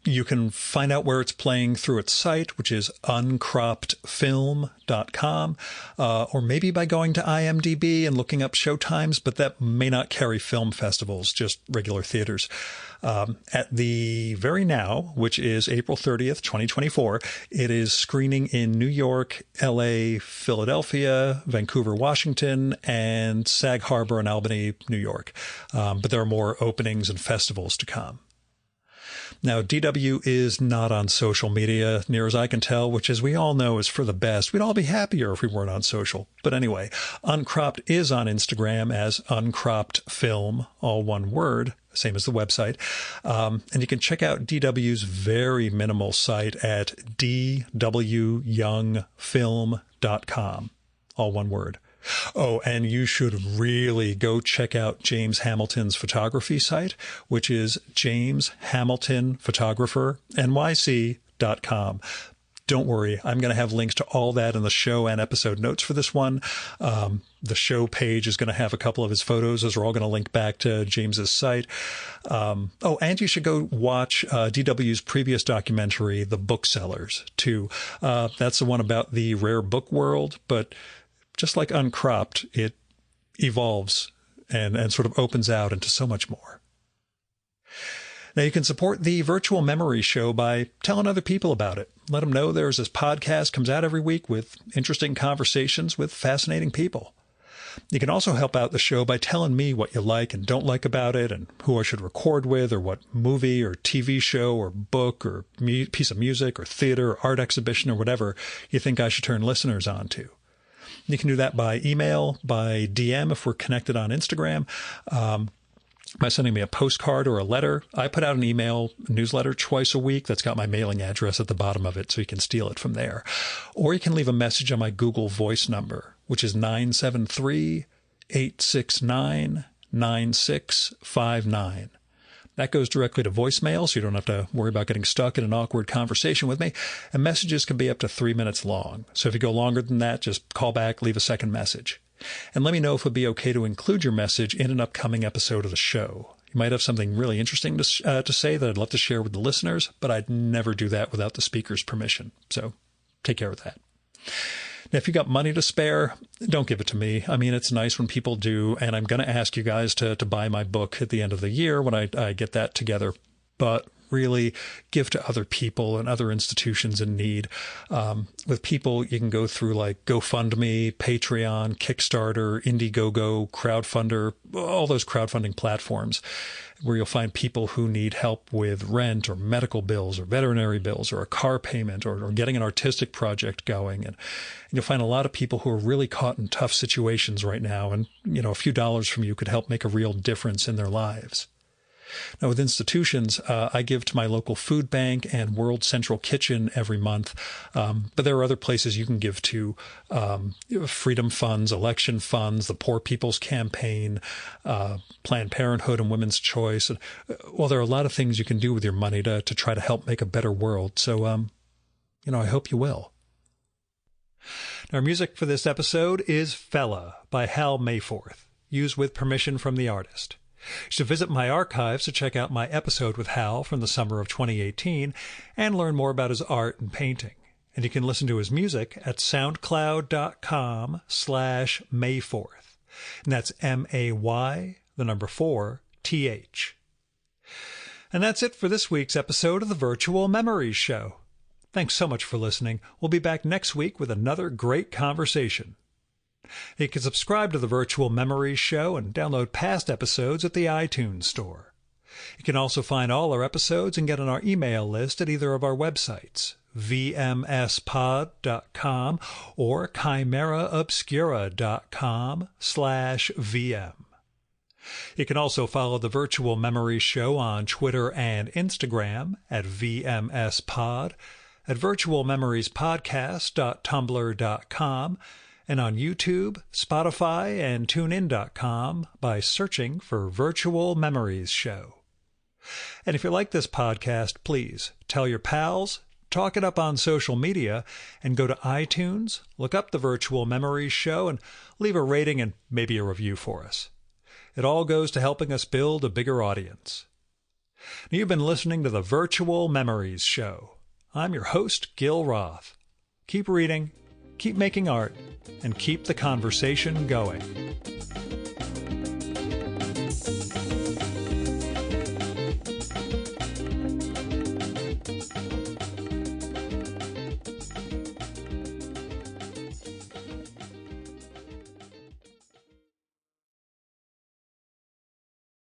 You can find out where it's playing through its site, which is uncroppedfilm.com, or maybe by going to IMDb and looking up showtimes, but that may not carry film festivals, just regular theaters. At the very now, which is April 30th, 2024, it is screening in New York, LA, Philadelphia, Vancouver, Washington, and Sag Harbor and Albany, New York. But there are more openings and festivals to come. Now, DW is not on social media, near as I can tell, which, as we all know, is for the best. We'd all be happier if we weren't on social. But anyway, Uncropped is on Instagram as Uncropped Film, all one word, same as the website. And you can check out DW's very minimal site at dwyoungfilm.com, all one word. Oh, and you should really go check out James Hamilton's photography site, which is jameshamiltonphotographernyc.com. Don't worry, I'm going to have links to all that in the show and episode notes for this one. The show page is going to have a couple of his photos. Those are all going to link back to James's site. And you should go watch DW's previous documentary, The Booksellers, too. That's the one about the rare book world, but just like Uncropped, it evolves and sort of opens out into so much more. Now, you can support the Virtual Memory Show by telling other people about it. Let them know there's this podcast comes out every week with interesting conversations with fascinating people. You can also help out the show by telling me what you like and don't like about it, and who I should record with, or what movie or TV show or book or piece of music or theater or art exhibition or whatever you think I should turn listeners on to. You can do that by email, by DM if we're connected on Instagram, by sending me a postcard or a letter. I put out an email newsletter twice a week that's got my mailing address at the bottom of it, so you can steal it from there. Or you can leave a message on my Google Voice number, which is 973-869-9659. That goes directly to voicemail, so you don't have to worry about getting stuck in an awkward conversation with me. And messages can be up to 3 minutes long. So if you go longer than that, just call back, leave a second message. And let me know if it would be okay to include your message in an upcoming episode of the show. You might have something really interesting to say that I'd love to share with the listeners, but I'd never do that without the speaker's permission. So take care of that. Now, if you got money to spare, don't give it to me. I mean, it's nice when people do, and I'm going to ask you guys to buy my book at the end of the year when I get that together. But really give to other people and other institutions in need. With people, you can go through like GoFundMe, Patreon, Kickstarter, Indiegogo, Crowdfunder, all those crowdfunding platforms where you'll find people who need help with rent or medical bills or veterinary bills or a car payment or getting an artistic project going. And you'll find a lot of people who are really caught in tough situations right now. And, a few dollars from you could help make a real difference in their lives. Now, with institutions, I give to my local food bank and World Central Kitchen every month. But there are other places you can give to, Freedom Funds, election funds, the Poor People's Campaign, Planned Parenthood and Women's Choice. Well, there are a lot of things you can do with your money to try to help make a better world. So, I hope you will. Our music for this episode is Fella by Hal Mayforth, used with permission from the artist. You should visit my archives to check out my episode with Hal from the summer of 2018 and learn more about his art and painting. And you can listen to his music at soundcloud.com/Mayforth. And that's MAY4TH. And that's it for this week's episode of the Virtual Memories Show. Thanks so much for listening. We'll be back next week with another great conversation. You can subscribe to the Virtual Memories Show and download past episodes at the iTunes Store. You can also find all our episodes and get on our email list at either of our websites, vmspod.com or chimeraobscura.com/VM. You can also follow the Virtual Memories Show on Twitter and Instagram at VMSPod, at virtualmemoriespodcast.tumblr.com, and on YouTube, Spotify, and TuneIn.com by searching for Virtual Memories Show. And if you like this podcast, please tell your pals, talk it up on social media, and go to iTunes, look up the Virtual Memories Show, and leave a rating and maybe a review for us. It all goes to helping us build a bigger audience. You've been listening to the Virtual Memories Show. I'm your host, Gil Roth. Keep reading, keep making art, and keep the conversation going.